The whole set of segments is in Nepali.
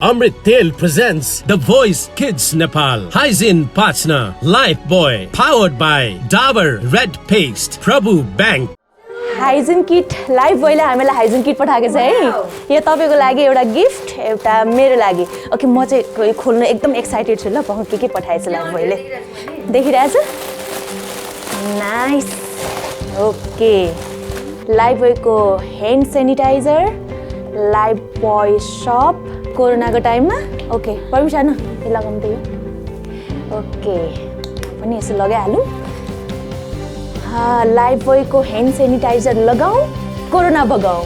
Amrit Tel presents The Voice Kids Nepal. Hygiene partner Lifebuoy. Powered by Dabur Red Paste. Prabhu Bank. Hygiene kit लाइफबॉयले हामीलाई हाइजिन किट पठाएको छ है। यो तपाईको लागि एउटा गिफ्ट, एउटा मेरो लागि। ओके, म चाहिँ खोल्न एकदम एक्साइटेड छु ल, पाउँ के पठाएछ लाइफबॉयले। देखिरहेछ? नाइस। ओके, लाइफबॉयको ह्यान्ड सेनिटाइजर, लाइफबॉय सप कोरोनाको टाइममा। ओके, पर्मिसन न यो लगाउँ त यो। ओके, पनि यसो लगाइहालौँ। लाइफबॉयको ह्यान्ड सेनिटाइजर लगाऊ, corona भगाऊ।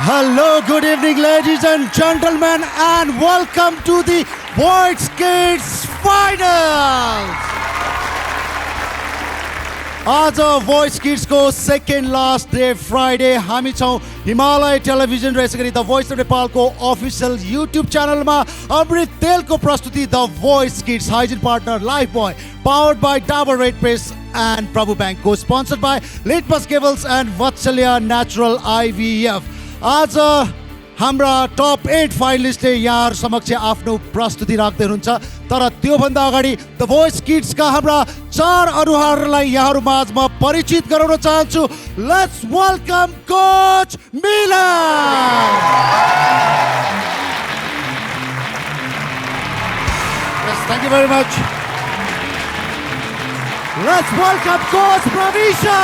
Hello, good evening, ladies and gentlemen, and welcome to the Voice Kids Finals. आज Voice Kids को second last day Friday हामी छौं हिमालय टेलिभिजन र यसै गरी द भोइस अफ नेपाल को अफिसियल YouTube च्यानल मा अमृत तेल को प्रस्तुति the voice kids hygiene partner Lifebuoy powered by Dabur Red Paste and Prabhu Bank को sponsored by Litmus Cables and Vatsalya Natural IVF. आज हाम्रा टप 8 फाइनलिस्टले यहाँ समक्ष आफ्नो प्रस्तुति राख्दै हुनुहुन्छ, तर त्यो भन्दा अगाडि द भोइस किड्स का हाम्रा 4 अनुहारलाई यहाँहरु माझमा परिचित गराउन चाहन्छु। Let's welcome coach Milan. Yes, thank you very much. Let's welcome coach Pravisha.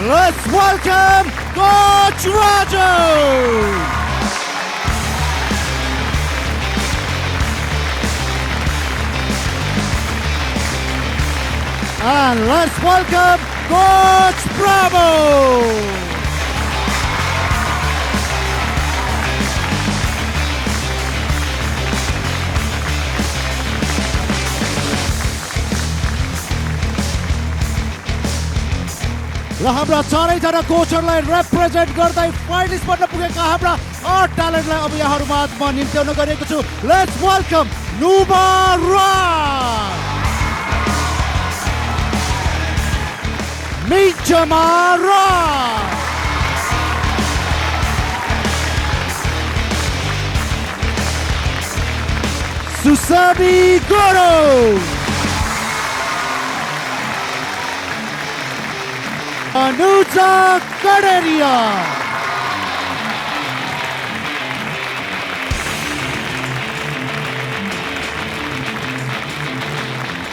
Let's welcome Coach Raju! And let's welcome Coach Bravo! र हाम्रा चारैजना कोचहरुलाई रिप्रेजेन्ट गर्दै फाइनलिस्ट बन्न पुगेका हाम्रा 8 ट्यालेन्टलाई अब यहाँहरु माझमा निम्त्याउन गएको छु। लेट्स वेलकम नुबारा, मिजमारा, सुसाबी गोरो, Anuja Kadaria,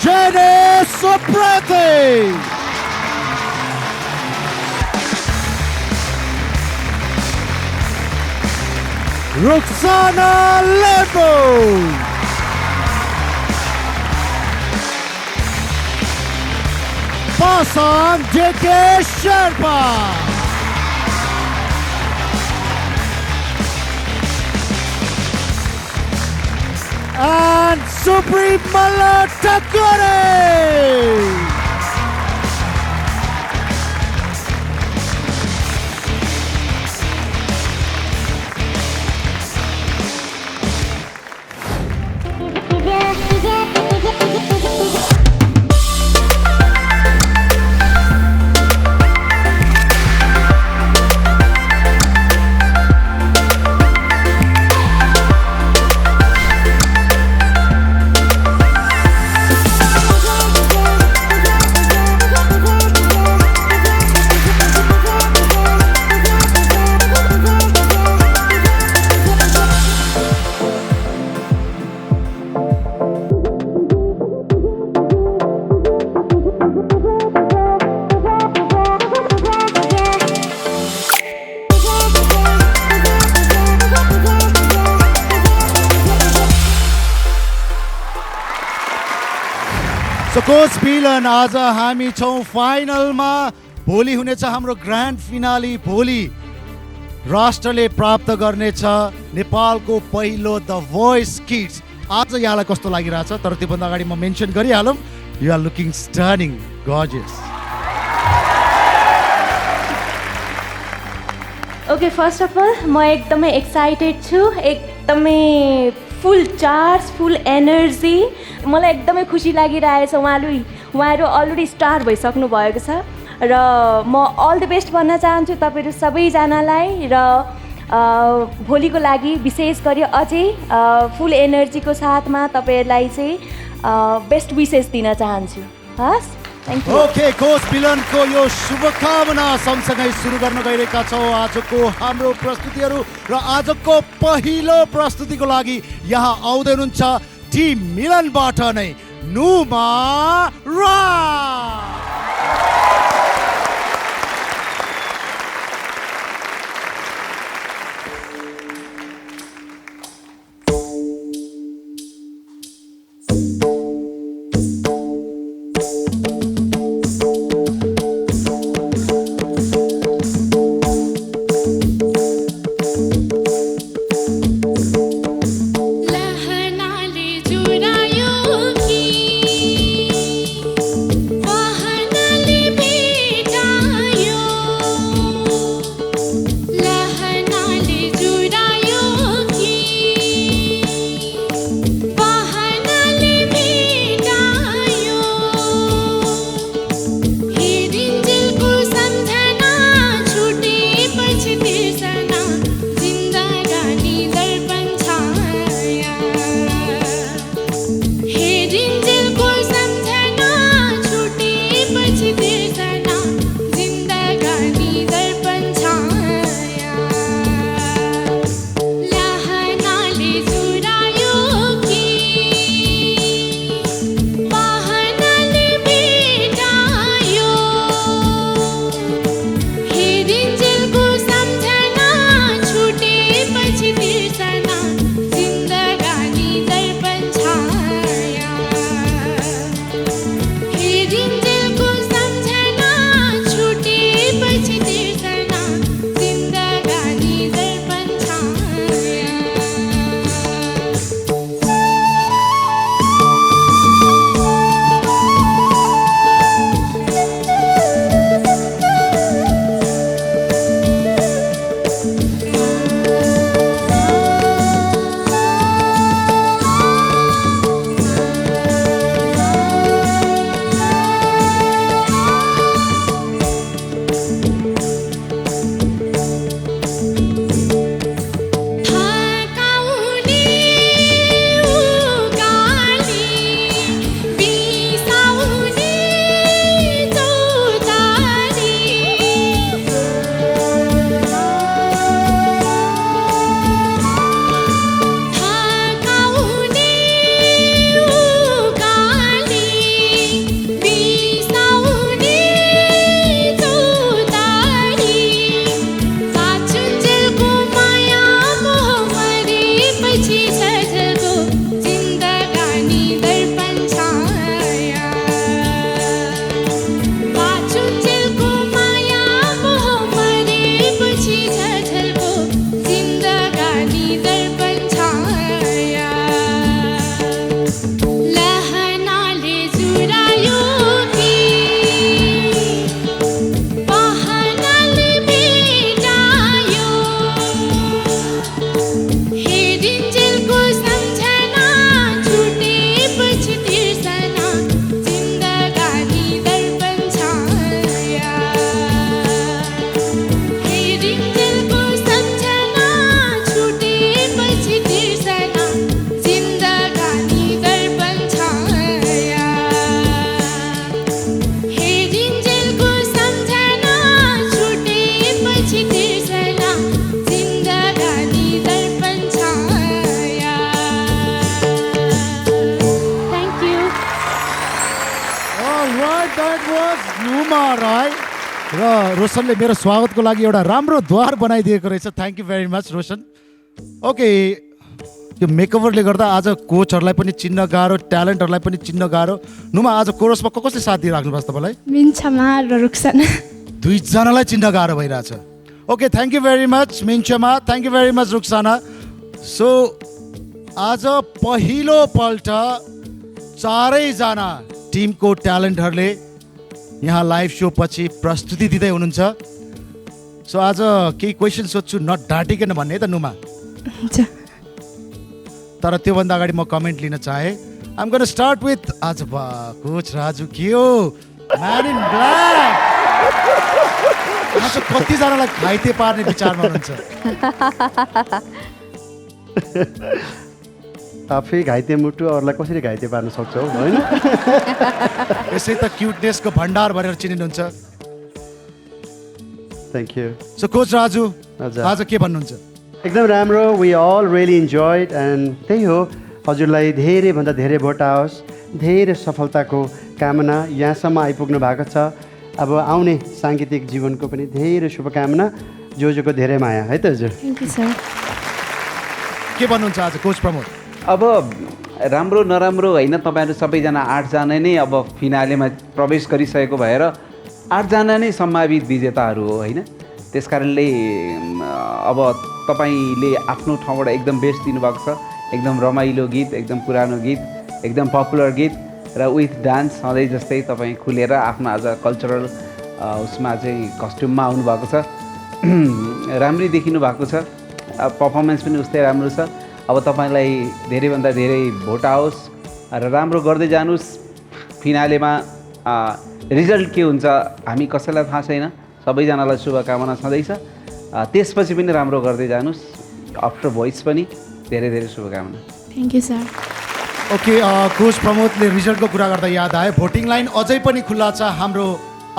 Jenny Soprati, Roxana Lembo, Pasang JK Sherpa, and Supreme Malatakure. So coach Milan आज हामी छौँ फाइनलमा भोलि हुनेछ हाम्रो ग्रान्ड फिनाली भोलि राष्ट्रले प्राप्त गर्नेछ नेपालको पहिलो द भोइस किड्स आज यहाँलाई कस्तो लागिरहेछ तर त्योभन्दा अगाडि म मेन्सन गरिहालौँ you are looking stunning gorgeous okay first of all म एकदमै एक्साइटेड छु एकदमै फुल चार्ज फुल एनर्जी मलाई एकदमै खुसी लागिरहेछ उहाँहरू अलरेडी स्टार भइसक्नु भएको छ र म अल द बेस्ट भन्न चाहन्छु तपाईँहरू सबैजनालाई र भोलिको लागि विशेष गरी अझै फुल एनर्जीको साथमा तपाईँहरूलाई चाहिँ बेस्ट विसेस दिन चाहन्छु हस् थ्याङ्क यू ओके कोच मिलनको यो शुभकामना सँगसँगै सुरु गर्न गइरहेका छौँ आजको हाम्रो प्रस्तुतिहरू र आजको पहिलो प्रस्तुतिको लागि यहाँ आउँदै हुनुहुन्छ टिम मिलनबाट नै नुमा रा र रोशनले मेरो स्वागतको लागि एउटा राम्रो द्वार बनाइदिएको रहेछ thank you very much Roshan okay यो मेकओभरले गर्दा आज कोचहरूलाई पनि चिन्न गाह्रो, ट्यालेन्टहरूलाई पनि चिन्न गाह्रो। नुमा आज कोरसमा कसले साथ दिइराख्नु भएको छ तपाईँलाई? मिन्छमा र रुक्साना। दुईजनालाई चिन्न गाह्रो भइरहेछ। Okay, thank you very much मिन्चमा, thank you very much Ruksana. So आज पहिलोपल्ट चारैजना टिमको ट्यालेन्टहरूले यहाँ लाइभ सो पछि प्रस्तुति दिँदै हुनुहुन्छ। सो आज केही क्वेसन सोध्छु, नट डाँटिकन भन्ने है त नुमा? हुन्छ। तर त्योभन्दा अगाडि म कमेन्ट लिन चाहे। आइम गोना स्टार्ट विथ आज कोच राजु के हो म्यान इन ब्ल्याक। आज कतिजनालाई घाइते पार्ने विचारमा हुनुहुन्छ? आफै घाइते मुटु अरूलाई कसरी घाइते पार्न सक्छौ होइन? यसै त क्युटनेसको भण्डार भनेर चिनिनुहुन्छ। Thank you. So coach Raju हजुर। आज के भन्नुहुन्छ? एकदम राम्रो, we all really enjoyed and त्यही हो, हजुरलाई धेरैभन्दा धेरै भोट आओस्, धेरै सफलताको कामना। यहाँसम्म आइपुग्नु भएको छ, अब आउने साङ्गीतिक जीवनको पनि धेरै शुभकामना, जोको धेरै माया है त हजुर। Thank you sir. के भन्नुहुन्छ आज कोच प्रमोद? अब राम्रो नराम्रो होइन, तपाईँहरू सबैजना 8 जना नै अब फिनालेमा प्रवेश गरिसकेको भएर 8 जना नै सम्भावित विजेताहरू हो होइन? त्यस कारणले अब तपाईँले आफ्नो ठाउँबाट एकदम बेस्ट दिनुभएको छ। एकदम रमाइलो गीत, एकदम पुरानो गीत, एकदम पपुलर गीत र विथ डान्स सधैँ जस्तै तपाईँ खुलेर आफ्नो आज कल्चरल उसमा चाहिँ कस्ट्युममा आउनुभएको छ। राम्रै देखिनु भएको छ, पर्फर्मेन्स पनि उस्तै राम्रो छ। अब तपाईँलाई धेरैभन्दा धेरै भोट आओस् र राम्रो गर्दै जानुहोस्। फिनालेमा रिजल्ट के हुन्छ हामी कसैलाई थाहा छैन, सबैजनालाई शुभकामना छँदैछ। त्यसपछि पनि राम्रो गर्दै जानुहोस्। आफ्टर भोइस पनि धेरै धेरै शुभकामना। Thank you sir. Okay, coach प्रमोदले रिजल्टको कुरा गर्दा याद आयो, भोटिङ लाइन अझै पनि खुल्ला छ हाम्रो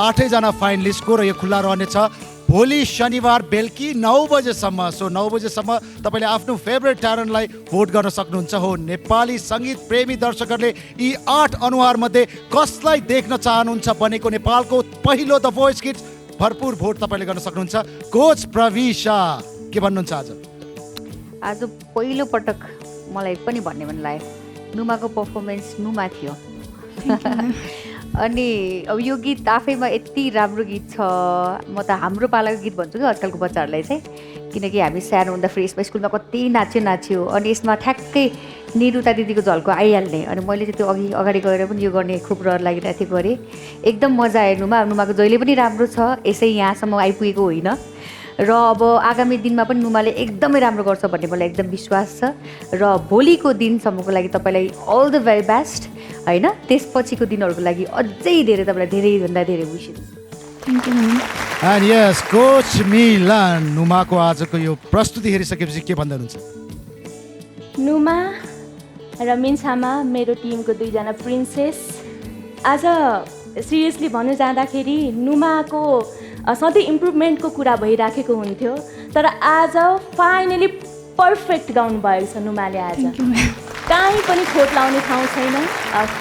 8 जना फाइनलिस्टको, र यो खुल्ला रहनेछ भोलि शनिबार बेलुकी 9 बजेसम्म। सो 9 बजेसम्म तपाईँले आफ्नो फेभरेट ट्यालेन्टलाई भोट गर्न सक्नुहुन्छ। हो नेपाली सङ्गीत प्रेमी दर्शकहरूले यी 8 अनुहारमध्ये कसलाई देख्न चाहनुहुन्छ भनेको नेपालको पहिलो द भोइस किड्स, भरपुर भोट तपाईँले गर्न सक्नुहुन्छ। कोच प्रविशा के भन्नुहुन्छ आज? आज पहिलो पटक मलाई पनि भन्ने मन लाग्यो, नुमाको पर्फर्मेन्स नुमा थियो। अनि अब यो गीत आफैमा यति राम्रो गीत छ, म त हाम्रो पालाको गीत भन्छु कि आजकलको बच्चाहरूलाई चाहिँ, किनकि हामी सानो हुँदा फ्रेसमा स्कुलमा कति नाच्यो अनि यसमा ठ्याक्कै निरुता दिदीको झल्को आइहाल्ने। अनि मैले चाहिँ त्यो अगाडि गएर पनि यो गर्ने खुब रहर लागिरहेको थियो, गरेँ। एकदम मजा आयो। नुमाको जहिले पनि राम्रो छ, यसै यहाँसम्म आइपुगेको होइन र अब आगामी दिनमा पनि नुमाले एकदमै राम्रो गर्छ भन्ने मलाई एकदम विश्वास छ। र भोलिको दिनसम्मको लागि तपाईँलाई अल द भेरी बेस्ट होइन? त्यसपछिको दिनहरूको लागि अझै धेरै तपाईँलाई धेरैभन्दा धेरै विशेष। Thank you ma'am. And yes coach Milan, नुमाको आजको यो प्रस्तुति हेरिसकेपछि के भन्दै हुनुहुन्छ? नुमा र मिन्सामा मेरो टिमको 2 जना प्रिन्सेस। आज सिरियसली भन्नु जाँदाखेरि नुमाको सधैँ इम्प्रुभमेन्टको कुरा भइराखेको हुन्थ्यो, तर आज फाइनली पर्फेक्ट गाउनु भएको छ नुमाले। आज कहीँ पनि खोट लाउने ठाउँ छैन।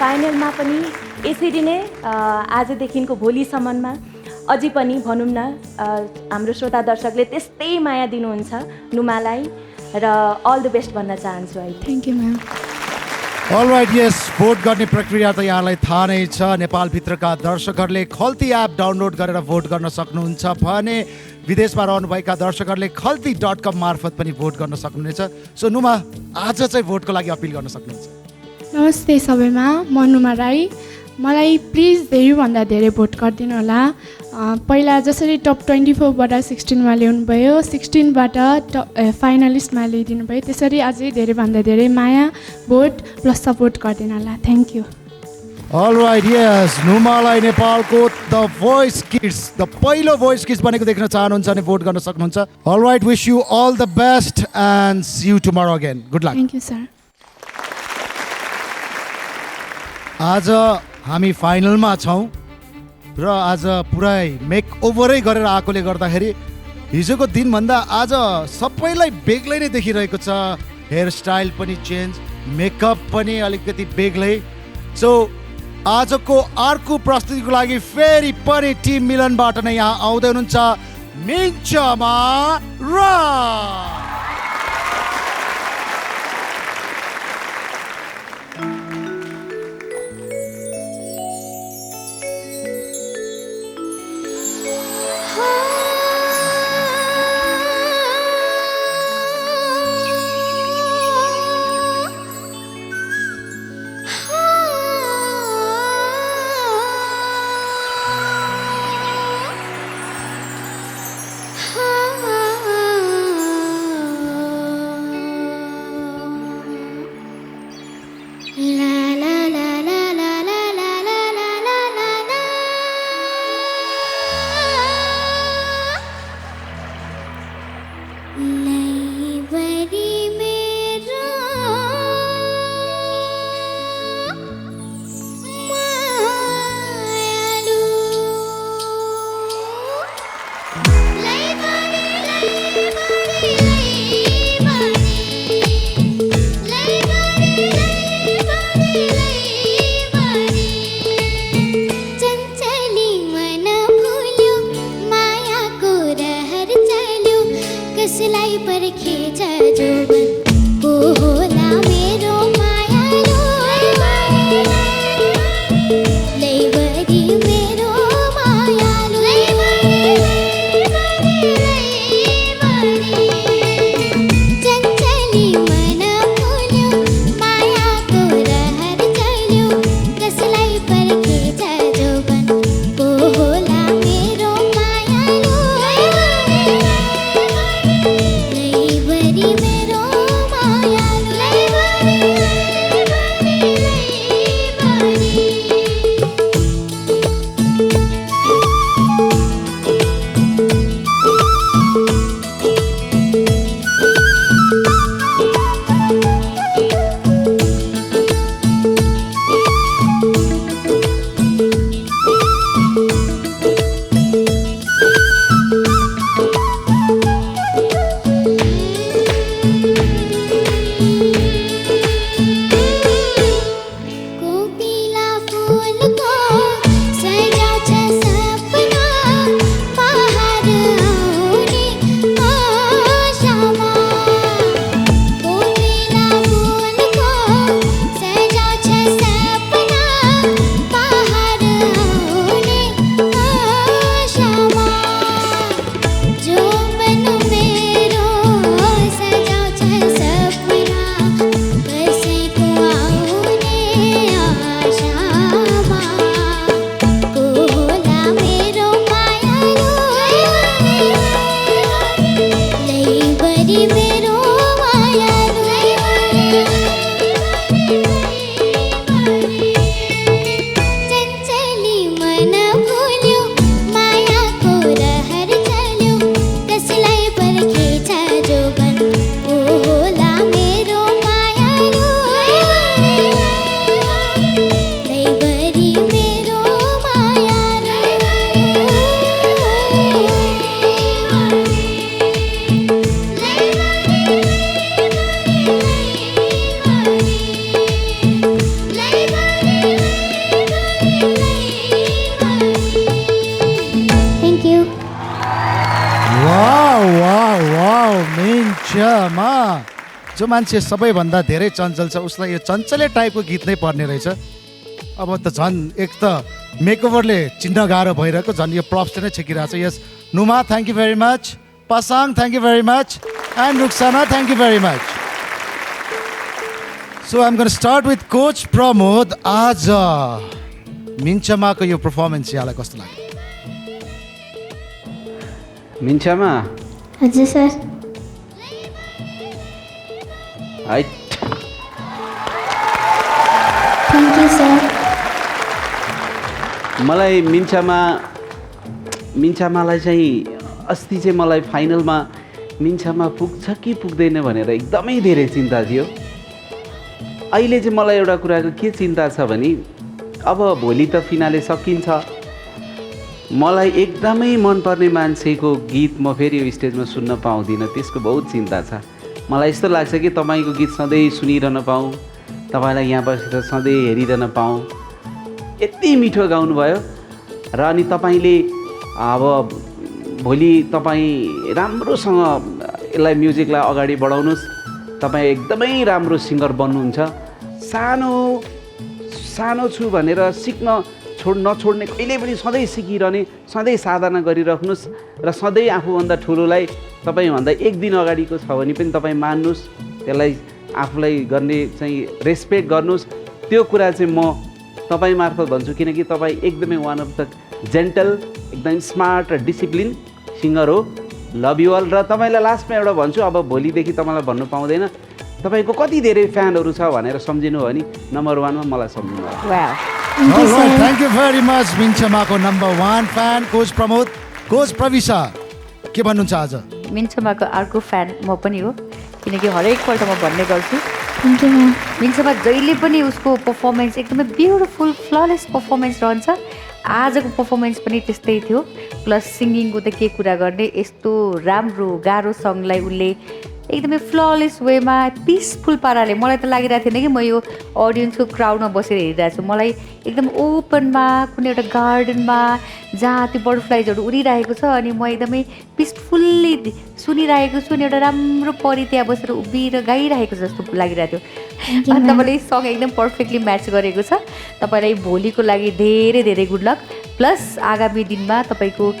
फाइनलमा पनि यसरी नै आजदेखिको भोलिसम्ममा अझै पनि भनौँ न हाम्रो श्रोता दर्शकले त्यस्तै माया दिनुहुन्छ नुमालाई र अल द बेस्ट भन्न चाहन्छु है। Thank you ma'am. All right, yes vote गर्ने प्रक्रिया त यहाँलाई थाहा नै छ। नेपालभित्रका दर्शकहरूले खल्ती एप डाउनलोड गरेर भोट गर्न सक्नुहुन्छ भने विदेशमा रहनुभएका दर्शकहरूले खल्ती.com मार्फत पनि भोट गर्न सक्नुहुनेछ। सो नुमा, आज चाहिँ भोटको लागि अपिल गर्न सक्नुहुन्छ? नमस्ते सबैमा, म नुमा राई। मलाई प्लिज धेरैभन्दा धेरै भोट गरिदिनु होला। पहिला जसरी टप 24बाट 16मा ल्याउनुभयो, 16बाट फाइनलिस्टमा ल्याइदिनु भयो, त्यसरी अझै धेरैभन्दा धेरै माया, भोट प्लस सपोर्ट गरिदिनु होला। Thank you. अलराइट, यस नुमालाई नेपालको द भोइस किड्स, द पहिलो भोइस किड्स बनेको देख्न चाहनुहुन्छ भने भोट गर्न सक्नुहुन्छ। Alright, wish you all the best and see you tomorrow again. Good luck. Thank you sir. आज हामी फाइनलमा छौँ र आज पुरै मेकओभरै गरेर आएकोले गर्दाखेरि हिजोको दिनभन्दा आज सबैलाई बेग्लै नै देखिरहेको छ। हेयर स्टाइल पनि चेन्ज, मेकअप पनि अलिकति बेग्लै। सो आजको अर्को प्रस्तुतिको लागि फेरि पनि टिम मिलनबाट नै यहाँ आउँदै हुनुहुन्छ मिन्चमा र जो मान्छे सबैभन्दा धेरै चञ्चल छ उसलाई यो चञ्चले टाइपको गीत नै पर्ने रहेछ। अब त झन् एक त मेकओभरले चिन्न गाह्रो भइरहेको, झन् यो प्रप्सले नै छेकिरहेको छ। यस नुमा, thank you very much. Pasang, thank you very much. And Ruksana, thank you very much. So I'm gonna start with coach Pramod. आज मिन्चमाको यो पर्फर्मेन्स यहाँलाई कस्तो लाग्यो? मिन्चामा हजुर sir. Height thank you sir. मलाई मिन्चामालाई चाहिँ अस्ति चाहिँ मलाई फाइनलमा मिन्चामा पुग्छ कि पुग्दैन भनेर एकदमै धेरै चिन्ता थियो। अहिले चाहिँ मलाई एउटा कुराको के चिन्ता छ भने अब भोलि त फिनाले सकिन्छ, मलाई एकदमै मनपर्ने मान्छेको गीत म फेरि यो स्टेजमा सुन्न पाउँदिनँ, त्यसको बहुत चिन्ता छ। मलाई यस्तो लाग्छ कि तपाईँको गीत सधैँ सुनिरहन पाऊँ, तपाईँलाई यहाँ बसेर सधैँ हेरिरहन पाऊँ। यति मिठो गाउनुभयो र अनि तपाईँले अब भोलि तपाईँ राम्रोसँग यसलाई म्युजिकलाई अगाडि बढाउनुहोस्। तपाईँ एकदमै राम्रो सिङ्गर बन्नुहुन्छ। सानो छु भनेर सिक्न नछोड्ने, कहिले पनि सधैँ सिकिरहने, सधैँ साधना गरिराख्नुहोस् र सधैँ आफूभन्दा ठुलोलाई तपाईँभन्दा एक दिन अगाडिको छ भने पनि तपाईँ मान्नुहोस्, त्यसलाई आफूलाई गर्ने चाहिँ रेस्पेक्ट गर्नुहोस्। त्यो कुरा चाहिँ म तपाईँ मार्फत भन्छु, किनकि तपाईँ एकदमै वान अफ द जेन्टल, एकदम स्मार्ट र डिसिप्लिन सिङ्गर हो। Love you all. र तपाईँलाई लास्टमा एउटा भन्छु, अब भोलिदेखि तपाईँलाई भन्नु पाउँदैन, तपाईँको कति धेरै फ्यानहरू छ भनेर सम्झिनु हो भने नम्बर 1 मा मलाई सम्झिनु भयो। Alright, thank you very much मिन्चमाको number 1 fan coach Pramod. Coach Prabisha, के भन्नुहुन्छ आज? मिन्चमाको अर्को फ्यान म पनि हो, किनकि हरेकपल्ट म भन्ने गर्छु थ्याङ्क यू म्याम। मिन्चमा जहिले पनि उसको पर्फर्मेन्स एकदमै ब्युटिफुल फ्ललेस पर्फर्मेन्स रहन्छ। आजको पर्फर्मेन्स पनि त्यस्तै थियो। प्लस सिङ्गिङको त के कुरा गर्ने, यस्तो राम्रो गाह्रो सङलाई उसले एकदमै फ्ललेस वेमा पिसफुल पाराले, मलाई त लागिरहेको थिएन कि म यो अडियन्सको क्राउडमा बसेर हेरिरहेको छु। मलाई एकदम ओपनमा कुनै एउटा गार्डनमा जहाँ त्यो बटरफ्लाइजहरू उडिरहेको छ अनि म एकदमै पिसफुल्ली सुनिरहेको छु अनि एउटा राम्रो परी त्यहाँ बसेर उभिएर गाइरहेको जस्तो लागिरहेको थियो। अनि तपाईँले सङ एकदम पर्फेक्टली म्याच गरेको छ। तपाईँलाई भोलिको लागि धेरै धेरै गुड लक। प्लस आगामी दिनमा तपाईँको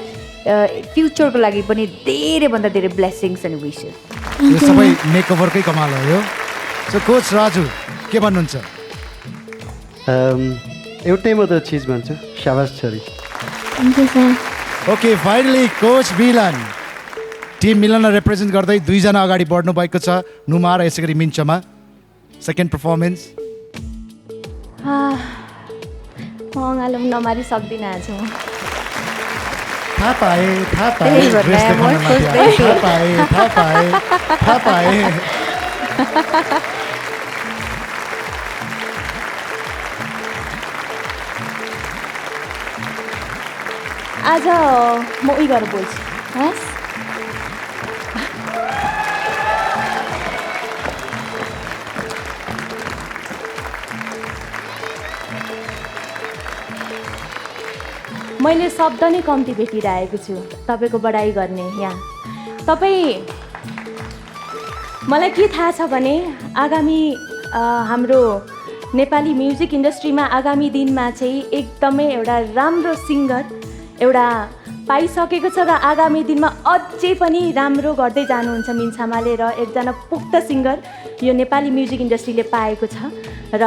फ्युचरको लागि पनि धेरैभन्दा धेरै ब्लेसिङ्स एन्ड विसेस। यो सबै मेकओभरकै कमाल हो यो। सो कोच राजु, के भन्नुहुन्छ? एउटै म त चिज भन्छु, शाबास छोरी। Thank you sir. Okay, finally coach Milan, team मिलनलाई रिप्रेजेन्ट गर्दै 2 जना अगाडि बढ्नु भएको छ, नुमा र यसै गरी मिन्चमा। सेकेन्ड पर्फर्मेन्स म अँगालो नमारी सक्दिनँ आज। म थाहा पाएँ त्यही भएर ड्रेस म देखाउन सोच्दै नदिए। थिएँ। थाहा पाएँ। आज म उयो गरेर बोल्छु। हस्। मैले शब्द नै कम्ती भेटिरहेको छु तपाईँको बढाइ गर्ने यहाँ। मलाई के थाहा छ भने आगामी हाम्रो नेपाली म्युजिक इन्डस्ट्रीमा आगामी दिनमा चाहिँ एकदमै एउटा राम्रो सिङ्गर एउटा पाइसकेको छ र आगामी दिनमा अझै पनि राम्रो गर्दै जानुहुन्छ मिन्चमाले र एकजना पुख्त सिङ्गर यो नेपाली म्युजिक इन्डस्ट्रीले पाएको छ र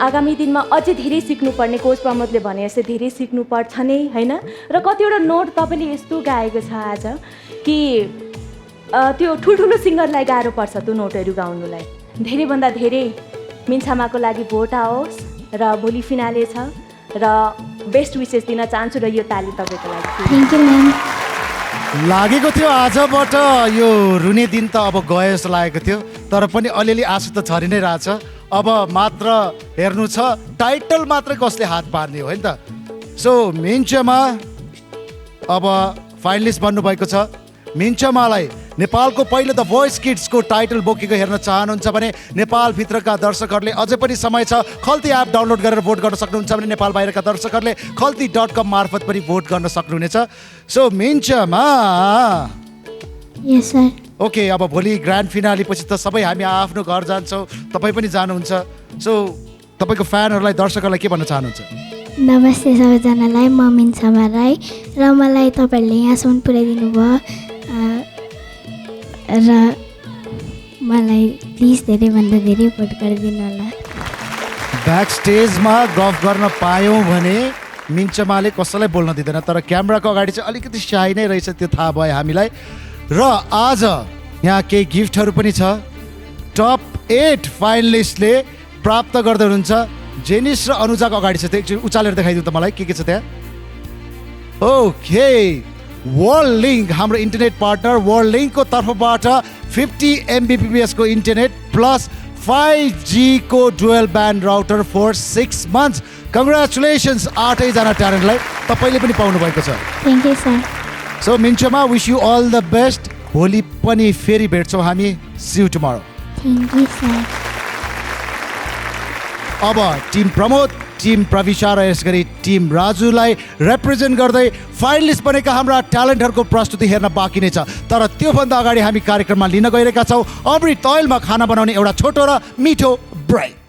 आगामी दिनमा अझै धेरै सिक्नुपर्ने, कोच प्रमोदले भने जस्तै धेरै सिक्नुपर्छ नै होइन। र कतिवटा नोट तपाईँले यस्तो गाएको छ आज कि त्यो ठुल्ठुलो सिङ्गरलाई गाह्रो पर्छ त्यो नोटहरू गाउनुलाई। धेरैभन्दा धेरै मिन्चमाको लागि भोट आओस् र भोलि फिनाले छ र बेस्ट विसेस दिन चाहन्छु र यो ताली तपाईँको लागि। Thank you ma'am. लागेको थियो आजबाट यो रुने दिन त अब गयो जस्तो लागेको थियो, तर पनि अलिअलि आँसु त झरि नै रहेछ। अब मात्र हेर्नु छ टाइटल मात्र कसले हात पार्ने हो होइन त। सो मिन्चमा अब फाइनलिस्ट बन्नुभएको छ। मिन्चमालाई नेपालको पहिलो द भोइस किड्सको टाइटल बोकेको हेर्न चाहनुहुन्छ भने नेपालभित्रका दर्शकहरूले अझै पनि समय छ। खल्ती एप डाउनलोड गरेर भोट गर्न सक्नुहुन्छ भने नेपाल बाहिरका दर्शकहरूले खल्ती.com मार्फत पनि भोट गर्न सक्नुहुनेछ। सो मिन्चमा यस सर। ओके अब भोलि ग्रान्ड फिनाली पछि त सबै हामी आफ्नो घर जान्छौँ, तपाईँ पनि जानुहुन्छ। सो तपाईँको फ्यानहरूलाई दर्शकहरूलाई के भन्न चाहनुहुन्छ? नमस्ते सबैजनालाई, म मिन्समा राई र मलाई तपाईँहरूले यहाँसम्म पुर्याइदिनु भयो र मलाई प्लिज धेरैभन्दा धेरै भोट गरिदिनु होला। ब्याक स्टेजमा गफ गर्न पायौँ भने मिन्चमाले कसैलाई बोल्न दिँदैन, तर क्यामेराको अगाडि चाहिँ अलिकति साई नै रहेछ, त्यो थाहा भयो हामीलाई। र आज यहाँ केही गिफ्टहरू पनि छ। टप 8 फाइनलिस्टले प्राप्त गर्दै हुनुहुन्छ। जेनिस र अनुजाको अगाडि छ, त्यो एकचोटि उचालेर देखाइदिनु त मलाई के छ त्यहाँ। ओके, वर्ल्ड लिङ्क हाम्रो इन्टरनेट पार्टनर वर्ल्ड लिङ्कको तर्फबाट 50 Mbps को इन्टरनेट प्लस 5G को dual band router for 6 months। Congratulations 8 जना ट्यालेन्टलाई, तपाईँले पनि पाउनु भएको छ। Thank you sir. So Minchma wish you all the best. भोलि पनि फेरि भेट्छौँ हामी। See you tomorrow. Thank you sir. अब टिम प्रमोद, टिम प्रविशा र यस गरी टिम राजुलाई रिप्रेजेन्ट गर्दै फाइनलिस्ट बनेका हाम्रा ट्यालेन्टहरूको प्रस्तुति हेर्न बाँकी नै छ। तर त्योभन्दा अगाडि हामी कार्यक्रममा लिन गइरहेका छौँ अमृत तैलमा खाना बनाउने एउटा छोटो र मिठो break.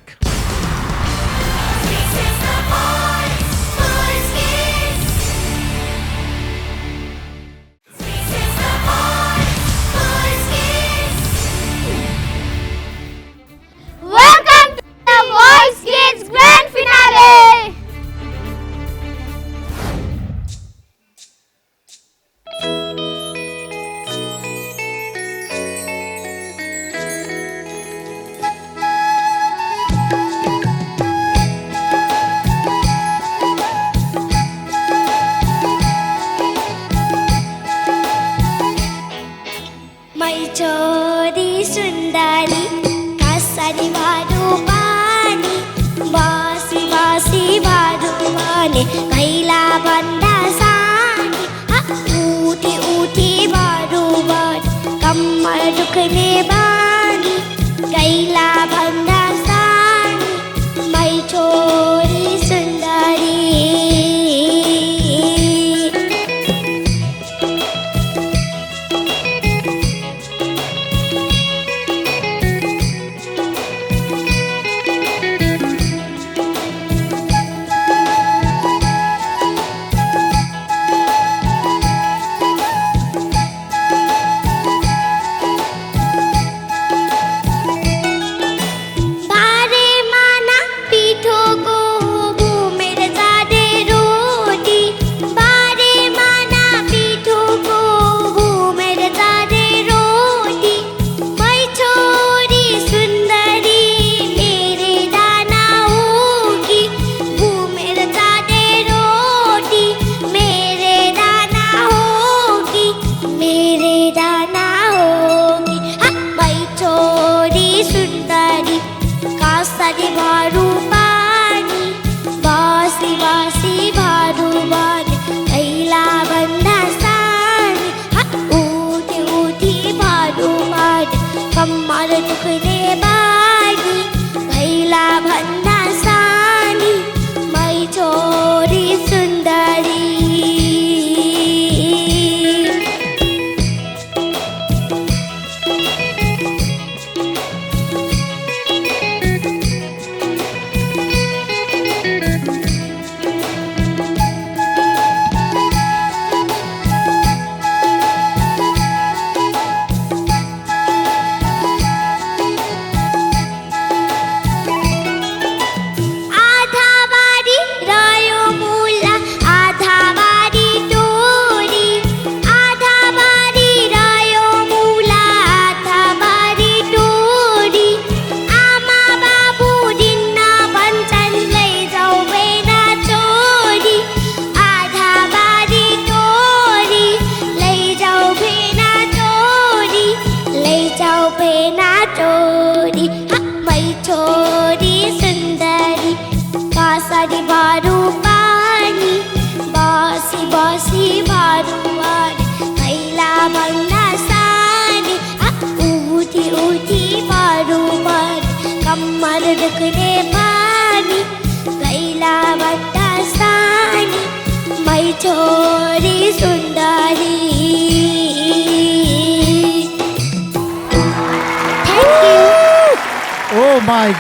My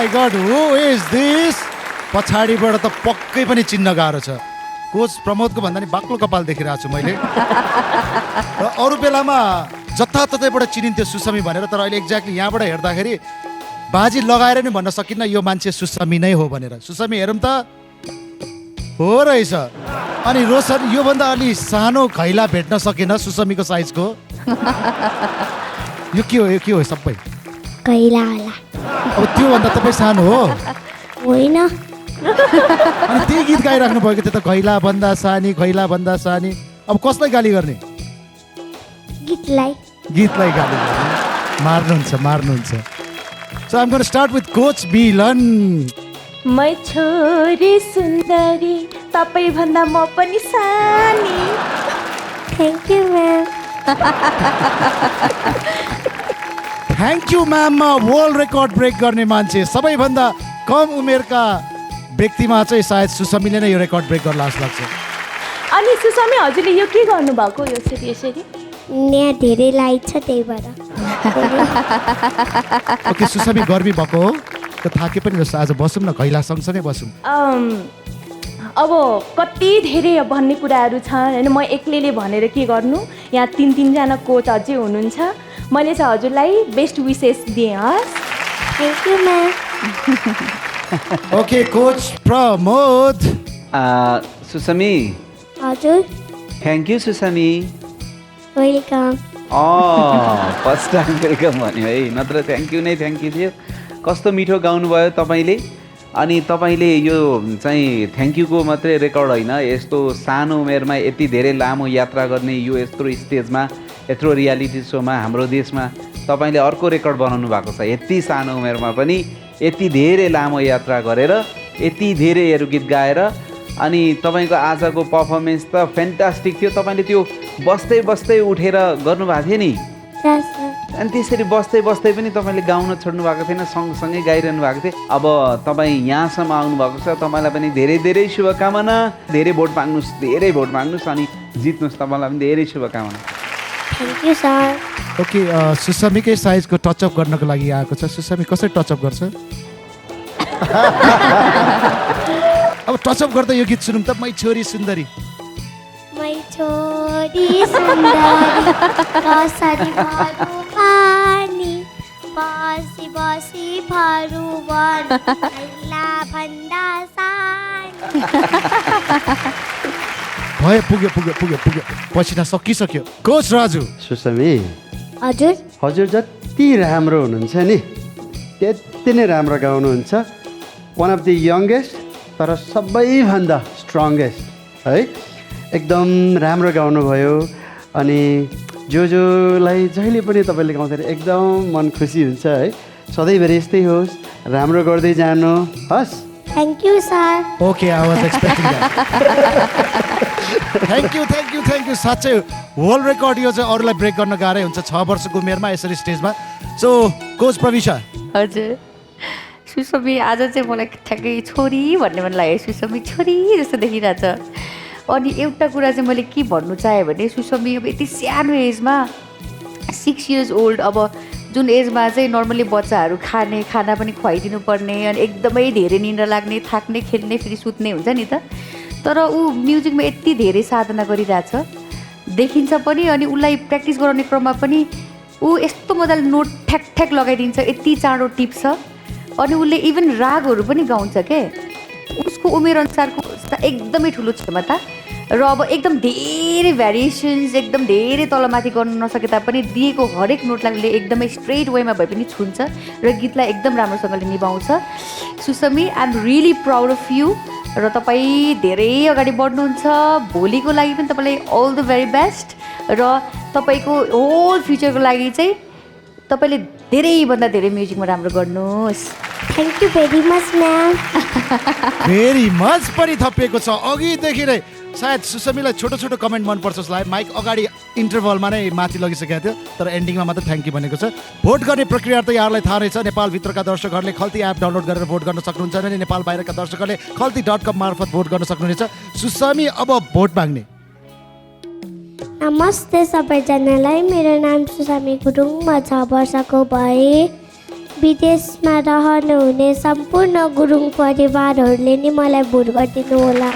god who is this? पछाडिबाट त पक्कै पनि चिन्न गाह्रो छ। कोच प्रमोदको भन्दा नि बाक्लो कपाल देखिरहेको छु मैले। र अरू बेलामा जताततैबाट चिनिन्थ्यो सुसमी भनेर, तर अहिले एक्ज्याक्टली यहाँबाट हेर्दाखेरि बाजी लगाएर नि भन्न सकिन्न यो मान्छे सुसमी नै हो भनेर। सुसमी हेरौँ त, हो रहेछ। अनि रोशन योभन्दा अलि सानो खैला भेट्न सकेन सुसमीको साइजको। यो के हो सबै? कैला होला। अब त्योभन्दा तपाईँ सानो हो? होइन, अनि त्यही गीत गाइराख्नु भएको थियो त, खैला भन्दा सानी, खैला भन्दा सानी। अब कसलाई गाली गर्ने? गीतलाई गाली गर्ने। मार्नुहुन्छ। So I'm going to start with Coach Milan. मै छोरी सुन्दरी तपाईँ भन्दा म पनि सानी। Thank you ma'am. Thank you म्याममा वर्ल्ड रेकर्ड ब्रेक गर्ने मान्छे, सबैभन्दा कम उमेरका व्यक्तिमा चाहिँ सायद सुसमीले नै यो रेकर्ड ब्रेक गर्ला जस्तो लाग्छ। अनि सुसमी हजुरले यो के गर्नुभएको यसरी? यहाँ धेरै लाइट छ त्यही भएर। ओके सुसमी गर्मी भएको हो त, थाके पनि जस्तो आज बसौँ न, खैला सँगसँगै बसौँ। अब कति धेरै भन्ने कुराहरू छन् होइन, म एक्लैले भनेर के गर्नु, यहाँ 3-3जना कोच अझै हुनुहुन्छ। मैले चाहिँ हजुरलाई बेस्ट विसेस दिएँ। हस्, thank you ma'am. Okay coach Pramod. Susmi. हजुर। Thank you Susmi. Welcome. First time welcome भन्यो है, नत्र थ्याङ्क यू नै थ्याङ्क यू थियो। कस्तो मिठो गाउनुभयो तपाईँले। अनि तपाईँले यो चाहिँ थ्याङ्क यूको मात्रै रेकर्ड होइन, यस्तो सानो उमेरमा यति धेरै लामो यात्रा गर्ने यो यत्रो स्टेजमा, यत्रो रियालिटी सोमा हाम्रो देशमा तपाईँले अर्को रेकर्ड बनाउनु भएको छ। यति सानो उमेरमा पनि यति धेरै लामो यात्रा गरेर, यति धेरैहरू गीत गाएर, अनि तपाईँको आजको पर्फर्मेन्स त फ्यान्टास्टिक थियो। तपाईँले त्यो बस्दै उठेर गर्नुभएको थियो नि, अनि त्यसरी बस्दै पनि तपाईँले गाउन छोड्नु भएको थिएन, सँगसँगै गाइरहनु भएको थियो। अब तपाईँ यहाँसम्म आउनुभएको छ, तपाईँलाई पनि धेरै शुभकामना। धेरै भोट माग्नुहोस् अनि जित्नुहोस्। तपाईँलाई पनि धेरै शुभकामना। Thank you sir. ओके सुसमीकै साइजको टचअप गर्नको लागि आएको छ। सुसमी कसरी टचअप गर्छ? अब टचअप गर्दा यो गीत सुनौँ त, मै छोरी सुन्दरी। मै छोरी सुन्दरी कसरी भरू पानी, बसी भरू वन, कैला भन्दा सानी। भयो, पुग्यो। पसिना सकिसक्यो। कोच राजु। सुसमी हजुर जति राम्रो हुनुहुन्छ नि त्यति नै राम्रो गाउनुहुन्छ। वान अफ द यङ्गेस्ट तर सबैभन्दा स्ट्रङ्गेस्ट है, एकदम राम्रो गाउनुभयो। अनि जोलाई जहिले पनि तपाईँले गाउँदाखेरि एकदम मन खुसी हुन्छ है। सधैँभरि यस्तै होस्, राम्रो गर्दै जानु हस्। Thank you sir. Okay I was expecting that. Thank you. साँच्चै वर्ल्ड रेकर्ड यो चाहिँ अरूलाई ब्रेक गर्न गाह्रै हुन्छ 6 वर्षको उमेरमा यसरी स्टेजमा। So coach Prabisha. हजुर, सुसमी आज चाहिँ मलाई ठ्याक्कै छोरी भन्ने मन लाग्यो। सुसमी छोरी जस्तो देखिरहेछ। अनि एउटा कुरा चाहिँ मैले के भन्नु चाहेँ भने, सुसमी अब यति सानो एजमा 6 years old, अब जुन एजमा चाहिँ नर्मली बच्चाहरू खाना पनि खुवाइदिनु पर्ने, अनि एकदमै धेरै निन्द्रा लाग्ने, थाक्ने, खेल्ने, फेरि सुत्ने हुन्छ नि त। तर ऊ म्युजिकमा यति धेरै साधना गरिरहेछ देखिन्छ पनि। अनि उसलाई प्र्याक्टिस गराउने क्रममा पनि ऊ यस्तो मजाले नोट ठ्याक लगाइदिन्छ, यति चाँडो टिप्छ। अनि उसले इभन रागहरू पनि गाउँछ के। उसको उमेरअनुसारको एकदमै ठुलो क्षमता र अब एकदम धेरै भ्यारिएसन्स, एकदम धेरै तलमाथि गर्न नसके तापनि दिएको हरेक नोटलाई उसले एकदमै स्ट्रेट वेमा भए पनि छुन्छ र गीतलाई एकदम राम्रोसँगले निभाउँछ। Susmi, I am really proud of you. र तपाईँ धेरै अगाडि बढ्नुहुन्छ। भोलिको लागि पनि तपाईँलाई अल द भेरी बेस्ट, र तपाईँको होल फ्युचरको लागि चाहिँ तपाईँले धेरैभन्दा धेरै म्युजिकमा राम्रो गर्नुहोस्। Thank you very much ma'am. Very much पनि थपिएको छ अघिदेखि नै। सायद सुसमीलाई छोटो कमेन्ट मनपर्छ जस्तो लाग्यो। माइक अगाडि इन्टरभलमा नै माथि लगिसकेको थियो, तर एन्डिङमा मात्र थ्याङ्क यू भनेको छ। भोट गर्ने प्रक्रिया त यहाँलाई थाहा रहेछ। नेपालभित्रका दर्शकहरूले खल्ती एप डाउनलोड गरेर भोट गर्न सक्नुहुन्छ भने नेपाल बाहिरका दर्शकहरूले खल्ती.com मार्फत भोट गर्न सक्नुहुनेछ। सुसमी, अब भोट माग्ने। नमस्ते सबैजनालाई, मेरो नाम सुसमी गुरुङ, म 6 वर्षको भएँ। विदेशमा रहनुहुने सम्पूर्ण गुरुङ परिवारहरूले नि मलाई भोट गरिदिनु होला।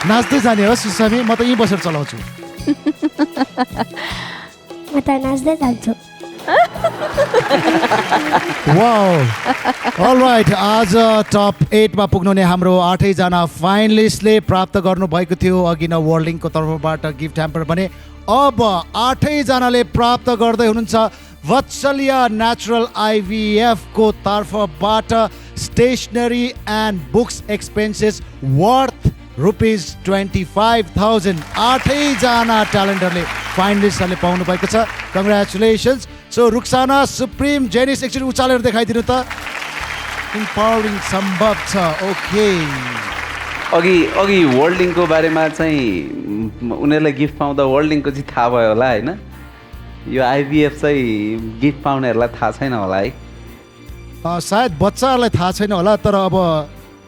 नाच्दै जाने हो सुस्वामी, म त यहीँ बसेर चलाउँछु। म त नाच्दै जान्छु। वाउ, अलराइट, आज टप 8 मा पुग्नुहुने हाम्रो 8 जना फाइनलिस्टले प्राप्त गर्नुभएको थियो अघि न वर्ल्डिङको तर्फबाट गिफ्ट ह्याम्पर भने अब 8 जनाले प्राप्त गर्दै हुनुहुन्छ वत्सल्य नेचुरल IVF को तर्फबाट stationery and books expenses worth ₹25,000। 8 जना ट्यालेन्टरले फाइनलिस्टहरूले पाउनु भएको छ। कङ्ग्रेचुलेसन्स। सो रुक्साना, सुप्रिम, जेनिस एकचोटि उचालेर देखाइदिनु त। इम्पावरिङ सम्भव छ। ओके, अघि वर्ल्डिङको बारेमा चाहिँ उनीहरूलाई गिफ्ट पाउँदा वर्ल्डिङको चाहिँ थाहा भयो होला होइन? यो IVF चाहिँ गिफ्ट पाउनेहरूलाई थाहा छैन होला है? सायद बच्चाहरूलाई थाहा छैन होला, तर अब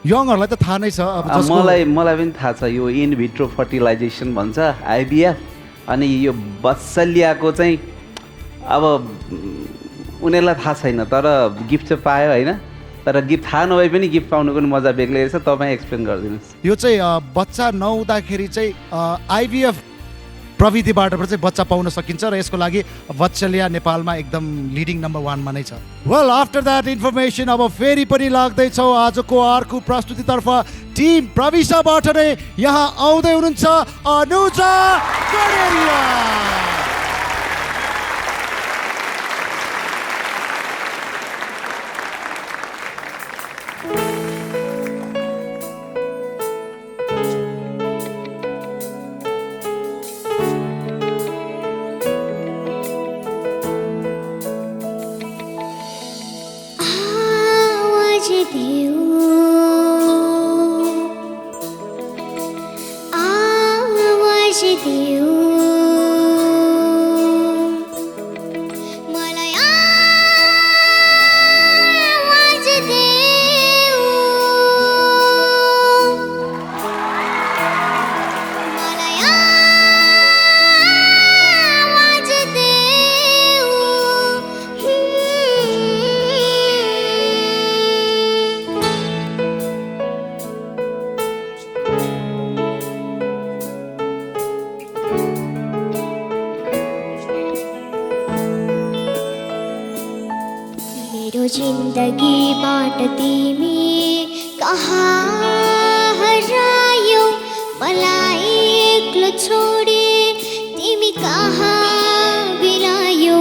यङहरूलाई त थाहा नै छ। अब मलाई पनि थाहा छ। यो इन भिट्रो फर्टिलाइजेसन भन्छ IVF। अनि यो वत्सल्यको चाहिँ अब उनीहरूलाई थाहा छैन, तर गिफ्ट चाहिँ पायो होइन? तर गिफ्ट थाहा नभए पनि गिफ्ट पाउनुको पनि मजा बेग्लै रहेछ। तपाईँ एक्सप्लेन गरिदिनुहोस्। यो चाहिँ बच्चा नहुँदाखेरि चाहिँ IVF प्रविधिबाट चाहिँ बच्चा पाउन सकिन्छ र यसको लागि वत्सल्य नेपालमा एकदम लिडिङ नम्बर 1 मा नै छ। वेल, आफ्टर द्याट इन्फर्मेसन अब फेरि पनि लाग्दैछौँ आजको अर्को प्रस्तुतितर्फ। टिम प्रविशाबाट नै यहाँ आउँदै हुनुहुन्छ अनुजा कडेरिया। जिन्दगीबाट तिमी कहाँ हरायौ, मलाई एक्लो छोडे तिमी कहाँ बिलायौ।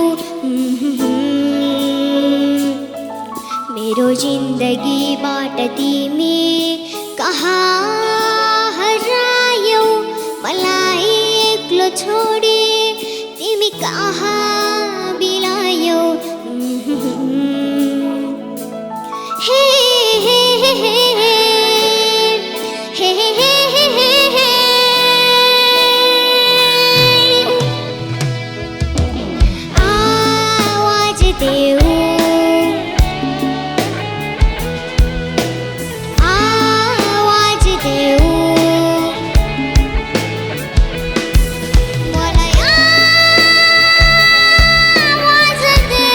मेरो जिन्दगीबाट तिमी कहाँ हरायौ, मलाई एक्लो छोडे तिमी कहाँ बिलायौ। मलाई आवाज they